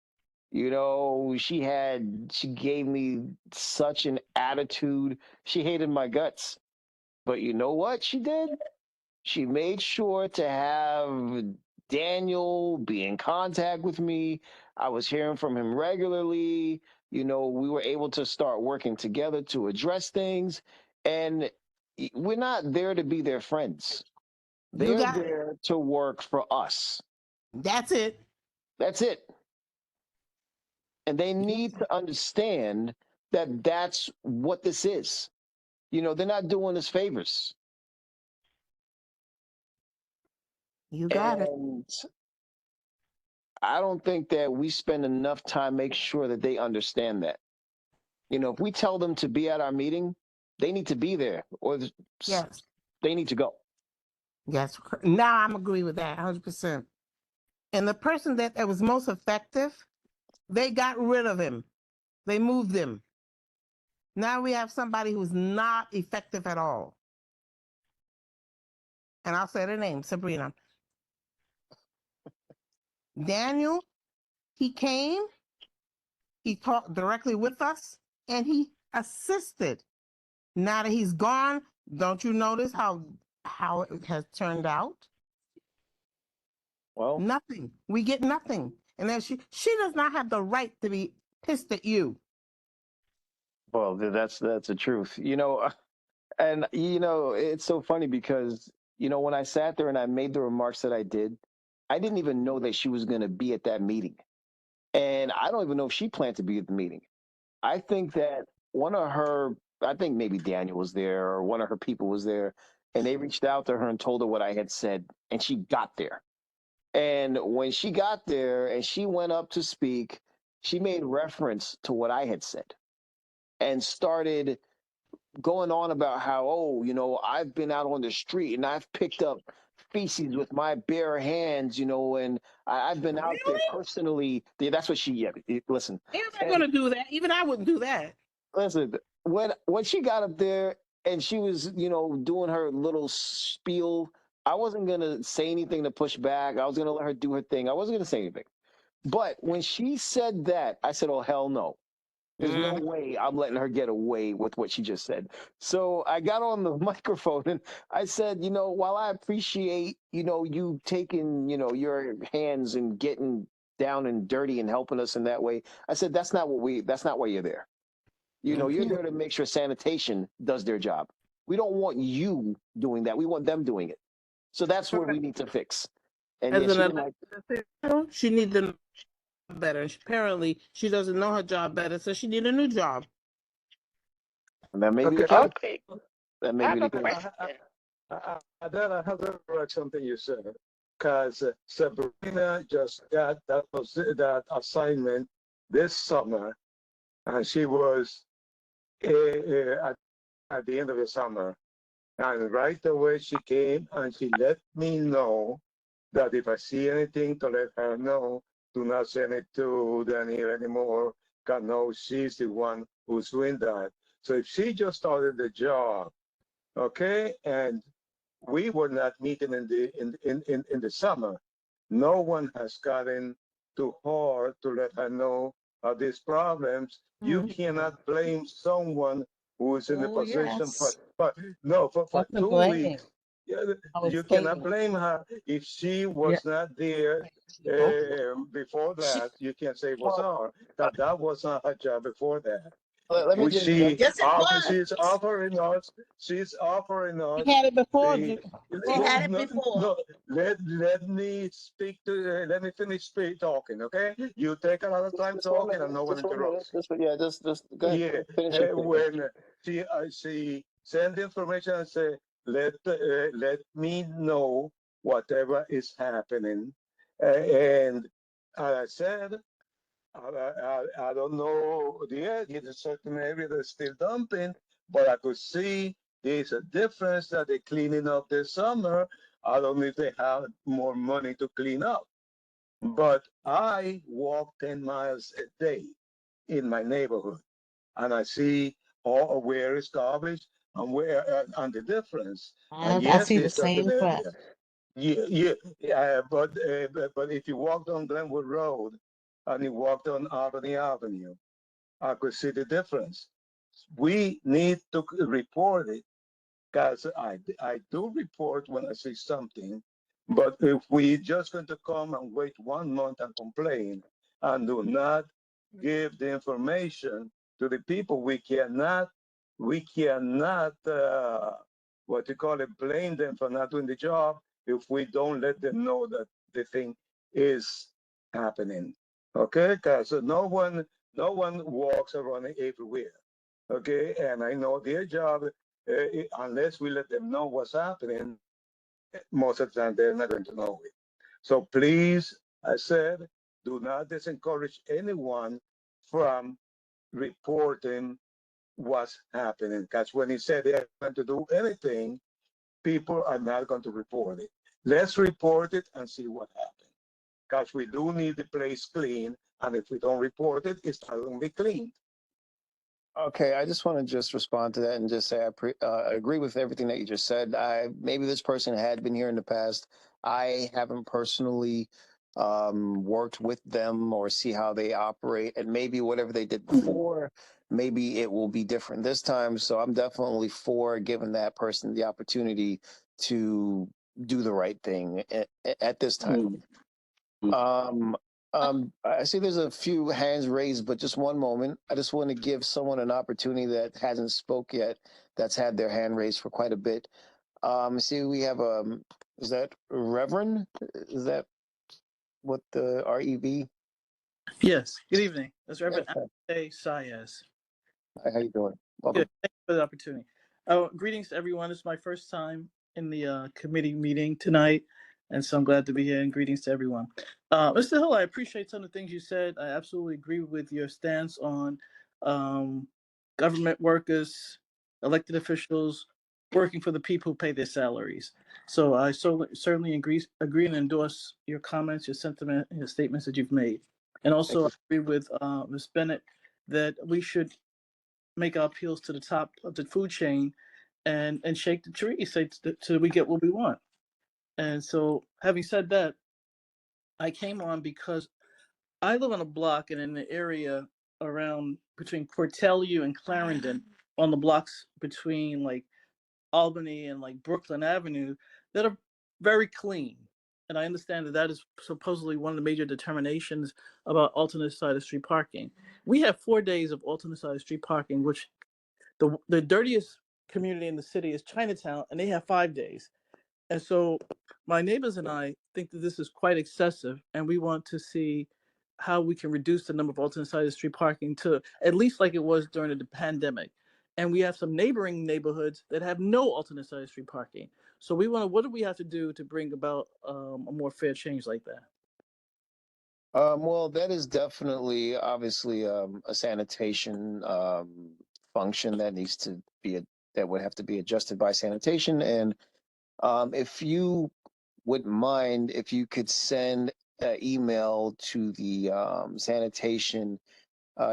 You know, she gave me such an attitude. She hated my guts. But you know what she did? She made sure to have Daniel be in contact with me. I was hearing from him regularly. You know, we were able to start working together to address things. And we're not there to be their friends. You They're got it. there to work for us. That's it. That's it. And they need to understand that that's what this is. You know, they're not doing us favors. You got it. And I don't think that we spend enough time make sure that they understand that. You know, if we tell them to be at our meeting, they need to be there, or Yes. they need to go. Yes. Now I'm agree with that 100%. And the person that was most effective, they got rid of him. They moved him. Now we have somebody who's not effective at all. And I'll say the name, Sabrina. Daniel, he came, he talked directly with us, and he assisted. Now that he's gone, don't you notice how it has turned out? Well, Nothing. We get nothing. And then she does not have the right to be pissed at you. well, that's the truth. You know, and you know, it's so funny because you know when I sat there and I made the remarks that I did, I didn't even know that she was going to be at that meeting, and I don't even know if she planned to be at the meeting. I think that one of her, I think maybe Daniel was there or one of her people was there, and they reached out to her and told her what I had said, and she got there. And when she got there and she went up to speak, she made reference to what I had said and started going on about how, oh, you know, I've been out on the street and I've picked up feces with my bare hands, you know, and I've been out there Really? personally. Yeah, that's what she, yeah, listen. They're not And going to do that. Even I wouldn't do that. listen, when she got up there and she was, you know, doing her little spiel, I wasn't gonna say anything to push back. I was gonna let her do her thing. I wasn't gonna say anything. But when she said that, I said, "Oh hell no! There's no way I'm letting her get away with what she just said." So I got on the microphone and I said, "You know, while I appreciate, you know, you taking, you know, your hands and getting down and dirty and helping us in that way, I said that's not what we. That's not why you're there. You know, you're Okay. there to make sure sanitation does their job. We don't want you doing that. We want them doing it. So that's where we need to fix." And As yeah, an she didn't like. elected official, she needs to. better. Apparently, she doesn't know her job better, so she need a new job. That may be the Okay, case. Okay, That may I be have the a case. question. I have to correct something you said, because Sabrina just got that assignment this summer, and she was at the end of the summer. And right away she came and she let me know that if I see anything to let her know, do not send it to Daniel anymore. God knows she's the one who's doing that. So if she just started the job, okay, and we were not meeting in the summer, no one has gotten to her to let her know of these problems. You cannot blame someone who is in the Oh, position yes. for That's a 2 weeks. blame. Yeah, I was you cannot stating. blame her if she Yeah. was not there before She, that. You can't say it was well, her. That was not her job before that. Let me Which just get. yes, it was. she's offering She us had it before. the She had it no, before. no, let me speak to let me finish talking, okay? You take a lot of time Just 1 talking and minute. no one Just 1 minute. interrupts. Yeah. Just go ahead. Yeah, Finish your statement. when she send information and say, let me know whatever is happening, and I said, I don't know the area, there's a certain area that's still dumping, but I could see there's a difference that they're cleaning up this summer. I don't know if they have more money to clean up, but I walk 10 miles a day in my neighborhood, and I see all where is garbage and where and the difference. And I yes, see the there's certain same crap. area. Yeah, but if you walked on Glenwood Road and you walked on Albany Avenue, I could see the difference. We need to report it, because I do report when I see something. But if we just going to come and wait 1 month and complain and do not give the information to the people, we cannot what you call it, blame them for not doing the job if we don't let them know that the thing is happening. Okay, because no one walks around everywhere. Okay, and I know their job. Unless we let them know what's happening, most of the time they're not going to know it. So please, I said, do not discourage anyone from reporting what's happening. Because when he said they're going to do anything, people are not going to report it. Let's report it and see what happens. Because we do need the place clean, and if we don't report it, it's not going to be clean. Okay, I just want to just respond to that and just say I agree with everything that you just said. Maybe this person had been here in the past. I haven't personally worked with them or see how they operate, and maybe whatever they did before, maybe it will be different this time. So I'm definitely for giving that person the opportunity to do the right thing at this time. Um, I see there's a few hands raised, but just one moment. I just want to give someone an opportunity that hasn't spoke yet, that's had their hand raised for quite a bit. See, we have is that Reverend? Is that what the REV? Yes, good evening. That's Yes. Reverend A. Sayas. Hi, how you doing? Good. Welcome. Thank you for the opportunity. Greetings to everyone. It's my first time in the committee meeting tonight, and so I'm glad to be here. And greetings to everyone. Mr. Hill, I appreciate some of the things you said. I absolutely agree with your stance on um, government workers, elected officials working for the people who pay their salaries. So I certainly agree and endorse your comments, your sentiment, and your statements that you've made. And also, I agree with Ms. Bennett that we should make our appeals to the top of the food chain and shake the tree, say till we get what we want. And so, having said that, I came on because I live on a block and in the area around between Cortelyou and Clarendon, on the blocks between like Albany and like Brooklyn Avenue, that are very clean. And I understand that that is supposedly one of the major determinations about alternate side of street parking. We have 4 days of alternate side of street parking, which the dirtiest community in the city is Chinatown, and they have 5 days. And so my neighbors and I think that this is quite excessive, and we want to see how we can reduce the number of alternate side of the street parking to at least like it was during the pandemic. And we have some neighboring neighborhoods that have no alternate side of the street parking. So we want to, what do we have to do to bring about a more fair change like that? Well, that is definitely, obviously, a sanitation function that needs to that would have to be adjusted by sanitation. And if you wouldn't mind, if you could send an email to the sanitation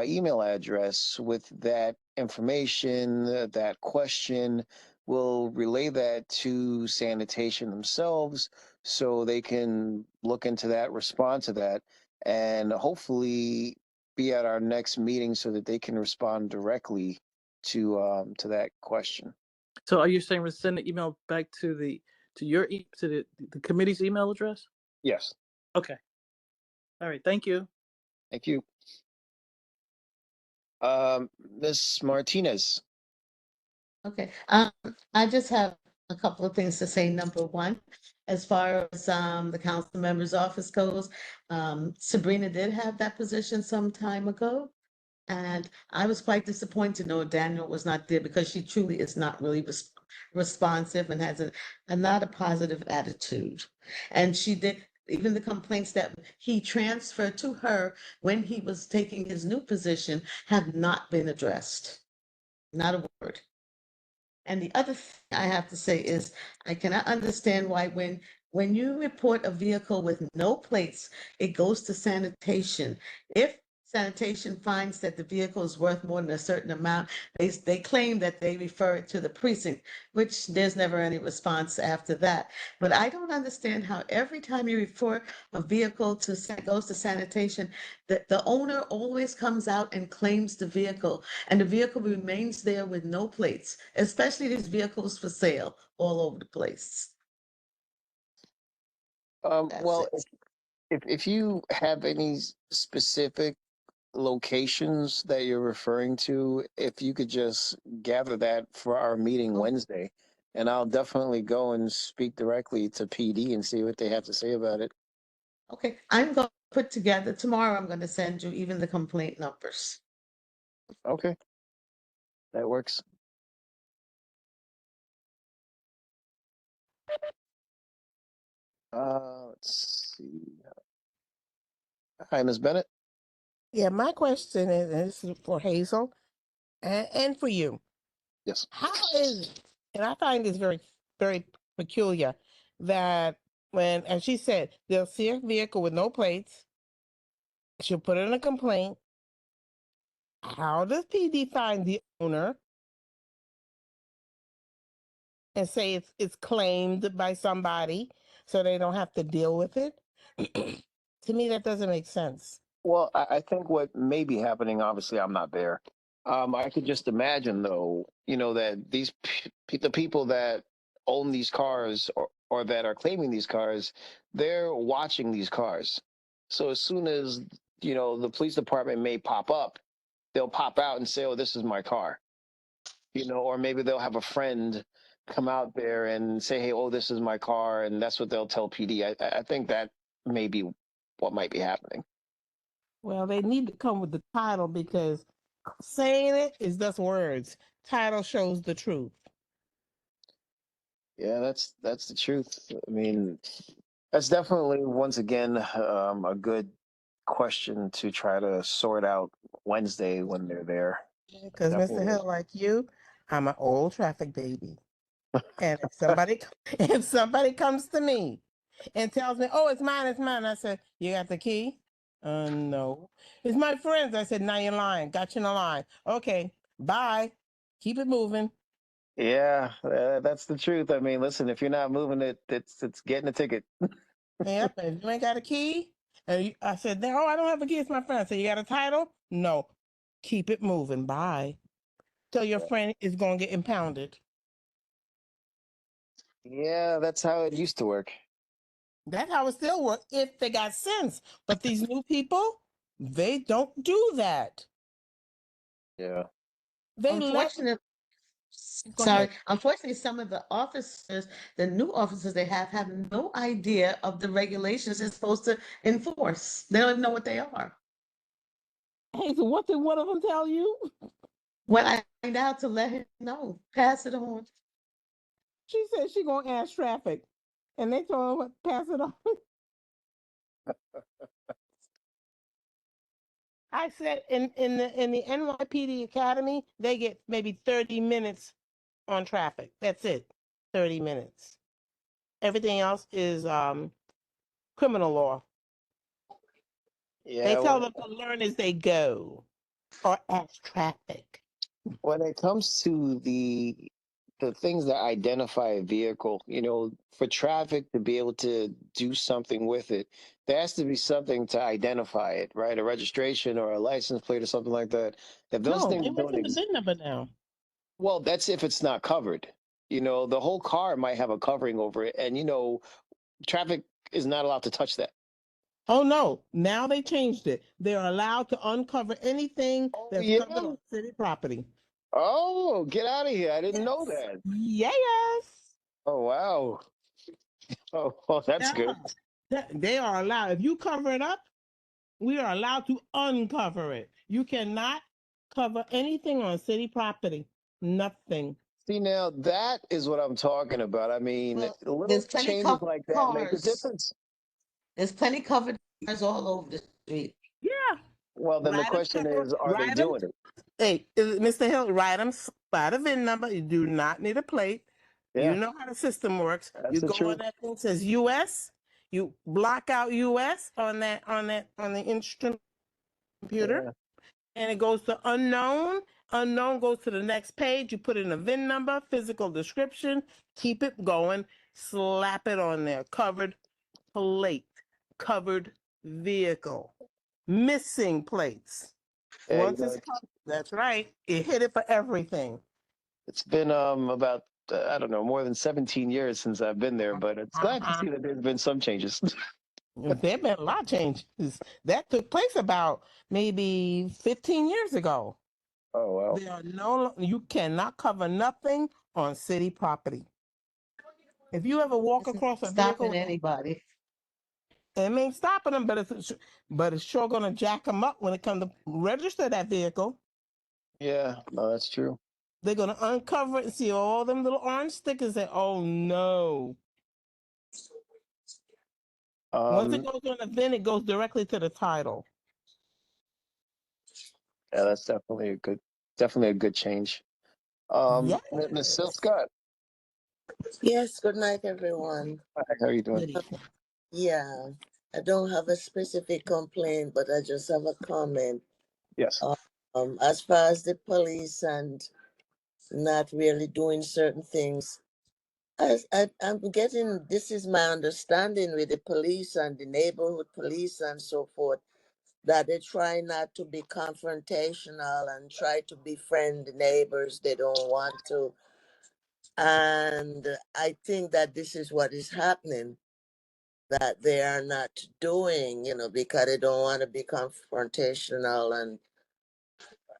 email address with that information, that question. We'll relay that to sanitation themselves so they can look into that, respond to that, and hopefully be at our next meeting so that they can respond directly to that question. So are you saying we'll send the email back to the committee's email address? Yes. Okay. All right. Thank you. Thank you. Ms. Martinez. Okay, I just have a couple of things to say. Number one, as far as the council member's office goes, Sabrina did have that position some time ago. And I was quite disappointed to know Daniel was not there because she truly is not really responsive and has not a positive attitude. And she did, even the complaints that he transferred to her when he was taking his new position have not been addressed. Not a word. And the other thing I have to say is I cannot understand why when you report a vehicle with no plates, it goes to sanitation. If sanitation finds that the vehicle is worth more than a certain amount, they claim that they refer it to the precinct, which there's never any response after that. But I don't understand how every time you report a vehicle goes to sanitation, the owner always comes out and claims the vehicle, and the vehicle remains there with no plates, especially these vehicles for sale all over the place. That's Well, it. if you have any specific locations that you're referring to, if you could just gather that for our meeting Oh, Wednesday, and I'll definitely go and speak directly to PD and see what they have to say about it. okay, I'm going to put together tomorrow. I'm going to send you even the complaint numbers. Okay, that works. Let's see. Hi, Ms. Bennett. Yeah, my question is, and this is for Hazel and for you. Yes. How is it, and I find this very, very peculiar, that when, as she said, they'll see a vehicle with no plates, she'll put in a complaint. How does PD find the owner and say it's claimed by somebody so they don't have to deal with it? To me, that doesn't make sense. Well, I think what may be happening, obviously, I'm not there. I could just imagine, though, that the people that own these cars or that are claiming these cars, they're watching these cars. So as soon as, the police department may pop up, they'll pop out and say, oh, this is my car, or maybe they'll have a friend come out there and say, hey, oh, this is my car. And that's what they'll tell PD. I think that may be what might be happening. Well, they need to come with the title because saying it is just words. Title shows the truth. Yeah, that's the truth. I mean, that's definitely once again a good question to try to sort out Wednesday when they're there. Because Mr. Definitely. Hill, like you, I'm an old traffic baby. And if somebody if somebody comes to me and tells me, "Oh, it's mine," I said, "You got the key?" No. It's my friends. I said, "Now you're lying. Got you in a line." Okay, bye. Keep it moving. Yeah, that's the truth. I mean, listen, if you're not moving it, it's getting a ticket. Yep. And if you ain't got a key, I said, "Oh, I don't have a key. It's my friend." I said, "You got a title?" No. Keep it moving. Bye. Till your friend is gonna get impounded. Yeah, that's how it used to work. That's how it still works if they got sense. But these new people, they don't do that. Yeah. They let. Unfortunately, Go ahead. unfortunately, some of the officers, the new officers they have no idea of the regulations they're supposed to enforce. They don't even know what they are. Hazel, what did one of them tell you? When I find out to let him know, pass it on. She said she gonna ask traffic, and they told her what, pass it on. I said in the NYPD Academy, they get maybe 30 minutes on traffic. That's it, 30 minutes. Everything else is criminal law. They Yeah, tell them to learn as they go, or ask traffic. when it comes to the things that identify a vehicle, for traffic to be able to do something with it, there has to be something to identify it, right? A registration or a license plate or something like that. If those No, things they went don't to the exist, VIN number now. well, that's if it's not covered. The whole car might have a covering over it, and traffic is not allowed to touch that. Oh no, now they changed it. They're allowed to uncover anything Oh that's yeah. covered on city property. Oh, get out of here! I didn't know Yes. that. Yes. Oh wow. Oh, well, that's Yeah. good. They are allowed. If you cover it up, we are allowed to uncover it. You cannot cover anything on city property. Nothing. See, now that is what I'm talking about. I mean, Well, little there's plenty changes covered like that make a cars. difference. There's plenty covered cars all over the street. Yeah. Well, then the Write them, question is, are they write them. doing it? Hey, Mr. Hill, write them by the VIN number. You do not need a plate. You Yeah, know how the system works. that's You the go on truth. that thing that says US. You block out US on the instrument computer, Yeah. and it goes to unknown. Unknown goes to the next page. You put in a VIN number, physical description, keep it going, slap it on there. Covered plate, covered vehicle, missing plates. Yeah, Once it's covered, that's right. It hit it for everything. it's been about I don't know, more than 17 years since I've been there, but it's glad to Uh-huh. see that there's been some changes. There have been a lot of changes. That took place about maybe 15 years ago. Oh well. There are you cannot cover nothing on city property. If you ever walk It's not across a stopping vehicle, anybody. it ain't stopping them, but it's sure gonna jack them up when it comes to register that vehicle. Yeah, no, that's true. They're gonna uncover it and see all them little orange stickers. Say, "Oh no!" Once it Um, goes on the VIN, it goes directly to the title. yeah, that's definitely a good change. Miss Yes. Scott, Yes, good night, everyone. hi, how are you doing? Good evening. Yeah, I don't have a specific complaint, but I just have a comment. Yes. As far as the police and not really doing certain things, I'm getting this is my understanding with the police and the neighborhood police and so forth, that they try not to be confrontational and try to befriend the neighbors they don't want to. And I think that this is what is happening, that they are not doing, because they don't want to be confrontational. And,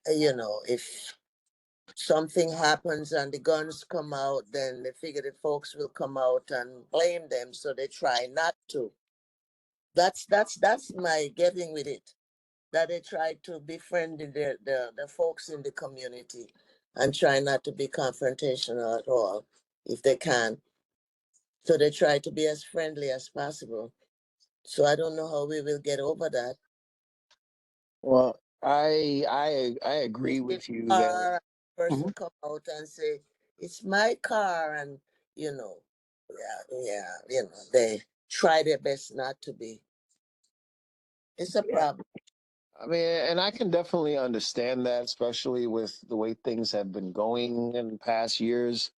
if something happens and the guns come out, then they figure the folks will come out and blame them. So they try not to. That's my getting with it. That they try to befriend the folks in the community and try not to be confrontational at all if they can. So they try to be as friendly as possible. So I don't know how we will get over that. Well, I agree If with you that. a person Mhm. come out and say, it's my car, and they try their best not to be. It's a Yeah. problem. I mean, and I can definitely understand that, especially with the way things have been going in past years.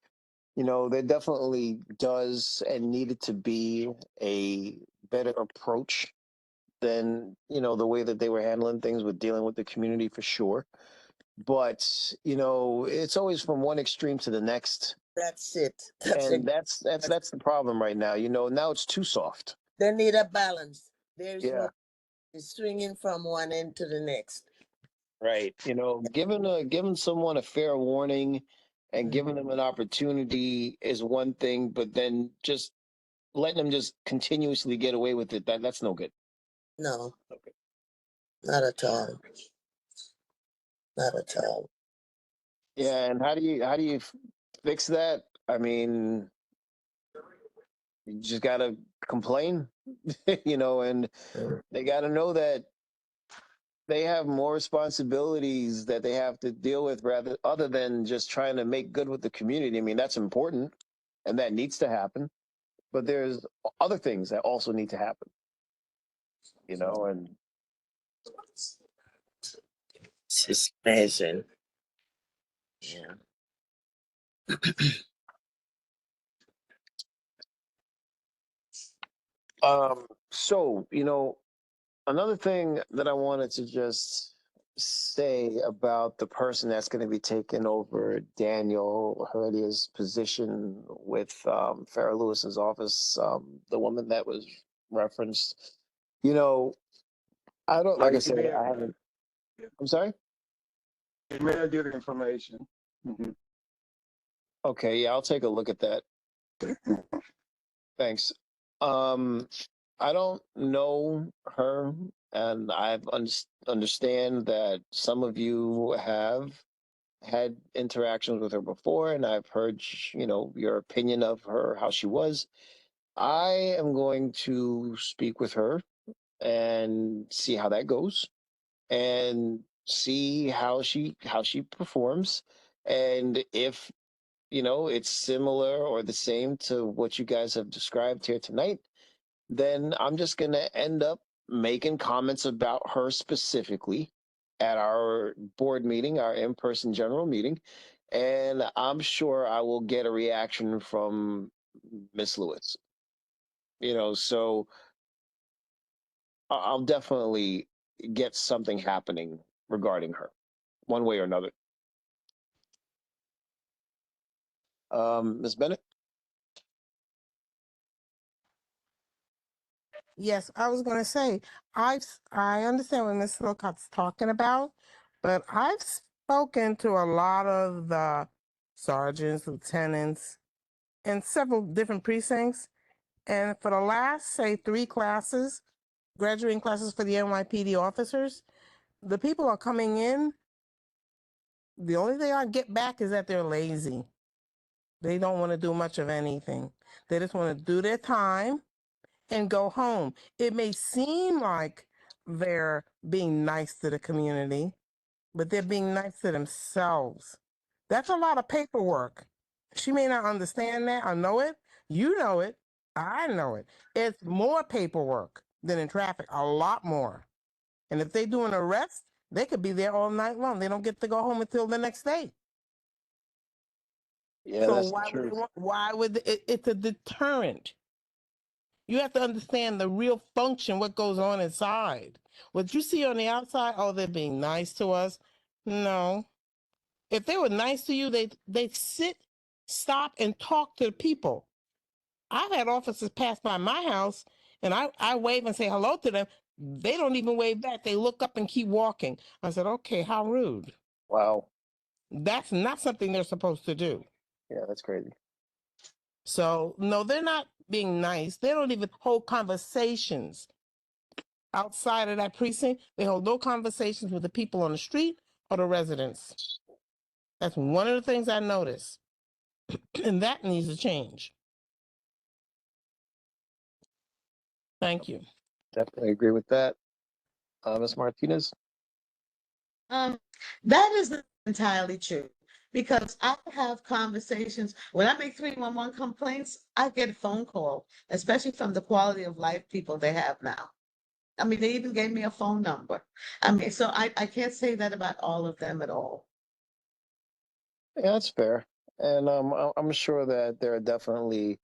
There definitely does and needed to be a better approach than, the way that they were handling things with dealing with the community for sure. But, it's always from one extreme to the next. That's it. That's And it. that's the problem right now. Now it's too soft. They need a balance. There's Yeah. no swinging from one end to the next. Right. Giving someone a fair warning and giving them an opportunity is one thing, but then just letting them just continuously get away with it, that's no good. No, not at all. not at all. Yeah, and how do you fix that? I mean, you just gotta complain, and they gotta know that they have more responsibilities that they have to deal with rather other than just trying to make good with the community. I mean, that's important and that needs to happen, but there's other things that also need to happen, and It's amazing. Yeah. so, another thing that I wanted to just say about the person that's going to be taking over Daniel Heredia's position with Farrah Lewis's office, the woman that was referenced. You know, I don't, like I said, I haven't. I'm sorry. Email you the information. Mhm. Okay, yeah, I'll take a look at that. Thanks. Um, I don't know her, and understand that some of you have had interactions with her before, and I've heard, your opinion of her, how she was. I am going to speak with her and see how that goes, and see how she performs, and if it's similar or the same to what you guys have described here tonight, then I'm just going to end up making comments about her specifically at our board meeting, our in person general meeting. And I'm sure I will get a reaction from Miss Lewis. So I'll definitely get something happening regarding her, one way or another. Ms. Bennett? Yes, I was going to say, I understand what Miss Wilcott's talking about, but I've spoken to a lot of the sergeants, lieutenants, in several different precincts, and for the last, say, 3 classes, graduating classes for the NYPD officers, the people are coming in. The only thing I get back is that they're lazy. They don't want to do much of anything. They just want to do their time and go home. It may seem like they're being nice to the community, but they're being nice to themselves. That's a lot of paperwork. She may not understand that or know it. You know it. I know it. It's more paperwork than in traffic, a lot more. And if they do an arrest, they could be there all night long. They don't get to go home until the next day. Yeah, So that's the why would they truth. want? Why would it's a deterrent? You have to understand the real function, what goes on inside. What you see on the outside, oh, they're being nice to us. No. If they were nice to you, they'd sit, stop, and talk to the people. I've had officers pass by my house and I wave and say hello to them. They don't even wave back. They look up and keep walking. I said, okay, how rude. Wow. That's not something they're supposed to do. Yeah, that's crazy. So, no, they're not being nice. They don't even hold conversations outside of that precinct. They hold no conversations with the people on the street or the residents. That's one of the things I noticed. And that needs to change. Thank you. Definitely agree with that. Ms. Martinez? Um, that is not entirely true because I have conversations when I make 311 complaints, I get a phone call, especially from the quality of life people they have now. I mean, they even gave me a phone number. I mean, so I can't say that about all of them at all. Yeah, that's fair. And I'm sure that there are definitely,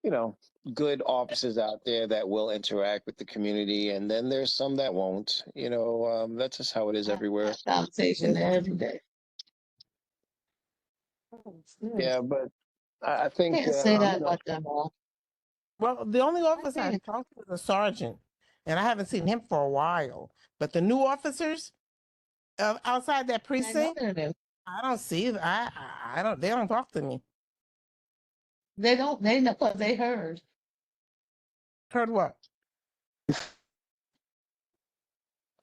you know, good officers out there that will interact with the community, and then there's some that won't. That's just how it is I have everywhere. that conversation Yes. every day. Yeah, but I think Can't say that about them all. Well, the only I officer I've can't. talked to is a sergeant, and I haven't seen him for a while. But the new officers outside that I know precinct, they're new. I don't see. I don't. They don't talk to me. They don't. They know what they heard. Heard what?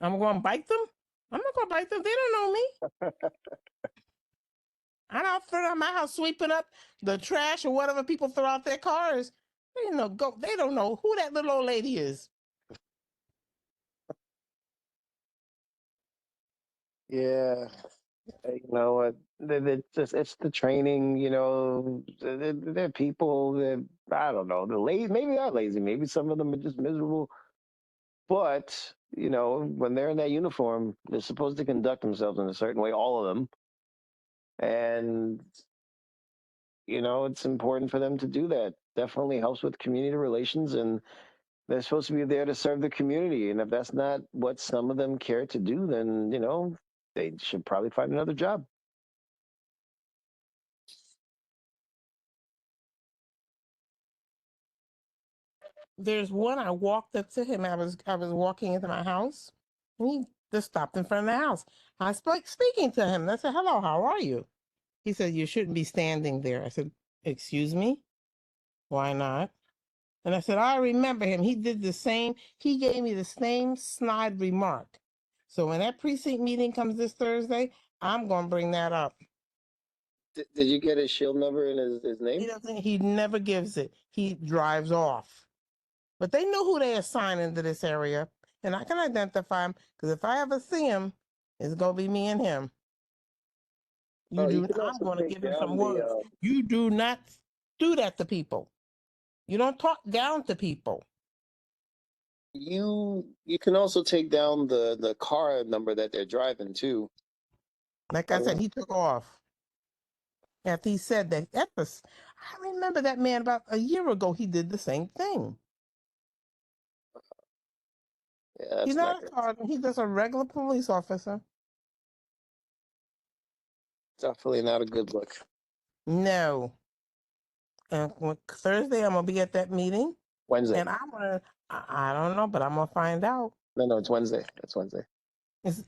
I'm going to bite them? I'm not gonna bite them. They don't know me. I'm out front of my house sweeping up the trash or whatever people throw out their cars. They don't know who that little old lady is. Yeah, you know what? It's the training. You know, they're people that I don't know. They're lazy. Maybe not lazy. Maybe some of them are just miserable. But you know, when they're in that uniform, they're supposed to conduct themselves in a certain way. All of them, and you know, it's important for them to do that. Definitely helps with community relations, and they're supposed to be there to serve the community. And if that's not what some of them care to do, then you know, they should probably find another job. There's one I walked up to him. I was walking into my house, and he just stopped in front of the house. I spoke speaking to him. And I said, "Hello, how are you?" He said, "You shouldn't be standing there." I said, "Excuse me, why not?" And I said, "I remember him. He did the same. He gave me the same snide remark. So when that precinct meeting comes this Thursday, I'm going to bring that up." Did you get his shield number and his He name? doesn't. He never gives it. He drives off. But they know who they assign into this area, and I can identify him because if I ever see him, it's gonna be me and him. You Oh, you do. can I'm also gonna take give him some down the words. You do not do that to people. You don't talk down to people. you can also take down the car number that they're driving too. Like I I don't said, know. he took off after he said that. I remember that man about a year ago. He did the same thing. Yeah, He's that's not not a good. sergeant. He's just a regular police officer. Definitely not a good look. No. And Thursday, I'm gonna be at that meeting, Wednesday. and I'm gonna. I don't know, but I'm gonna find out. No, it's Wednesday. It's Wednesday.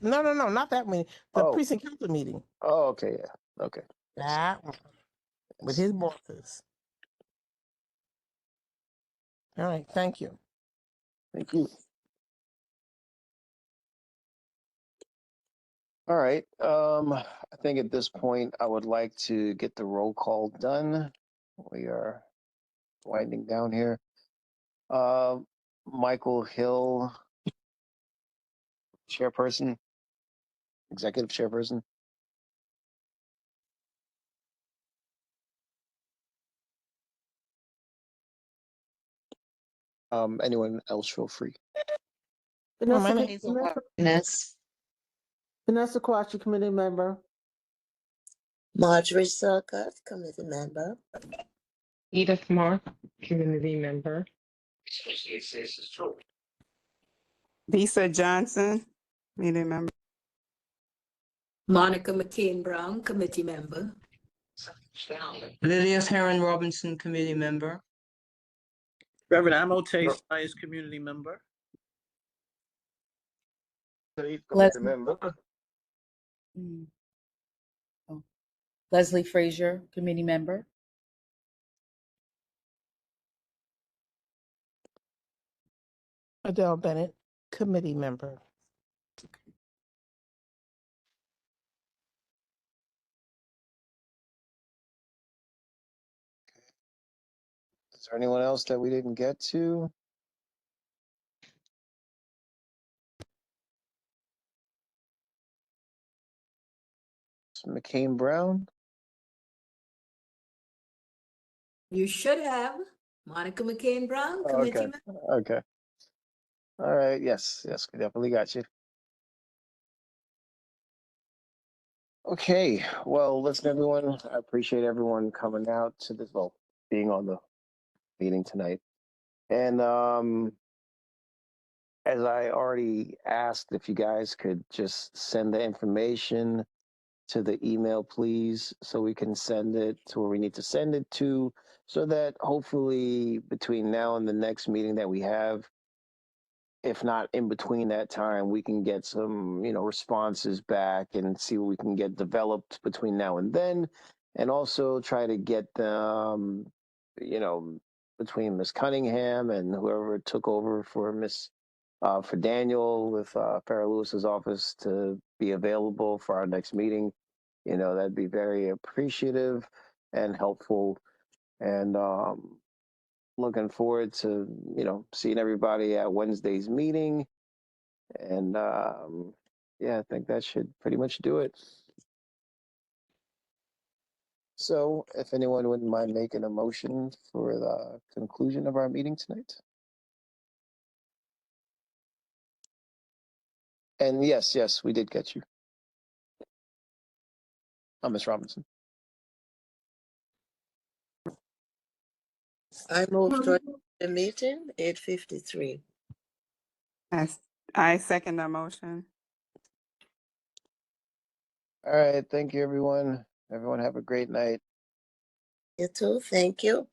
No, not that meeting. The Oh, precinct council meeting. oh, okay, yeah, okay, yes, That one with yes. his bosses. All right, thank you. Thank you. All right. I think at this point I would like to get the roll call done. We are winding down here. Uh, Michael Hill, chairperson, executive chairperson. Anyone else feel free. Vanessa, My name's Vanessa Quashi, committee member. Marjorie Silkert, committee member. Edith Mark, community member. Lisa Johnson, meeting member. Monica McCain Brown, committee member. Lydia Heron Robinson, committee member. Reverend Amo Chase, highest community member. Les- member. Mm. Oh. Leslie Frazier, committee member. Adele Bennett, committee member. Is there anyone else that we didn't get to? McCain Brown. You should have. Monica McCain Brown, committee Okay. member. Okay. All right. Yes. Yes. We definitely got you. Okay. Well, listen, everyone. I appreciate everyone coming out to this, well, being on the meeting tonight. And as I already asked, if you guys could just send the information to the email, please, so we can send it to where we need to send it to, so that hopefully between now and the next meeting that we have, if not in between that time, we can get some, you know, responses back and see what we can get developed between now and then, and also try to get them, you know, between Miss Cunningham and whoever took over for Miss for Daniel with Farrah Lewis's office to be available for our next meeting. That'd be very appreciative and helpful. And looking forward to, seeing everybody at Wednesday's meeting. And yeah, I think that should pretty much do it. So if anyone wouldn't mind making a motion for the conclusion of our meeting tonight. And yes, we did get you. Ms. Robinson. I move to the meeting, 8:53. I second the motion. All right. Thank you, everyone. Everyone have a great night. You too. Thank you.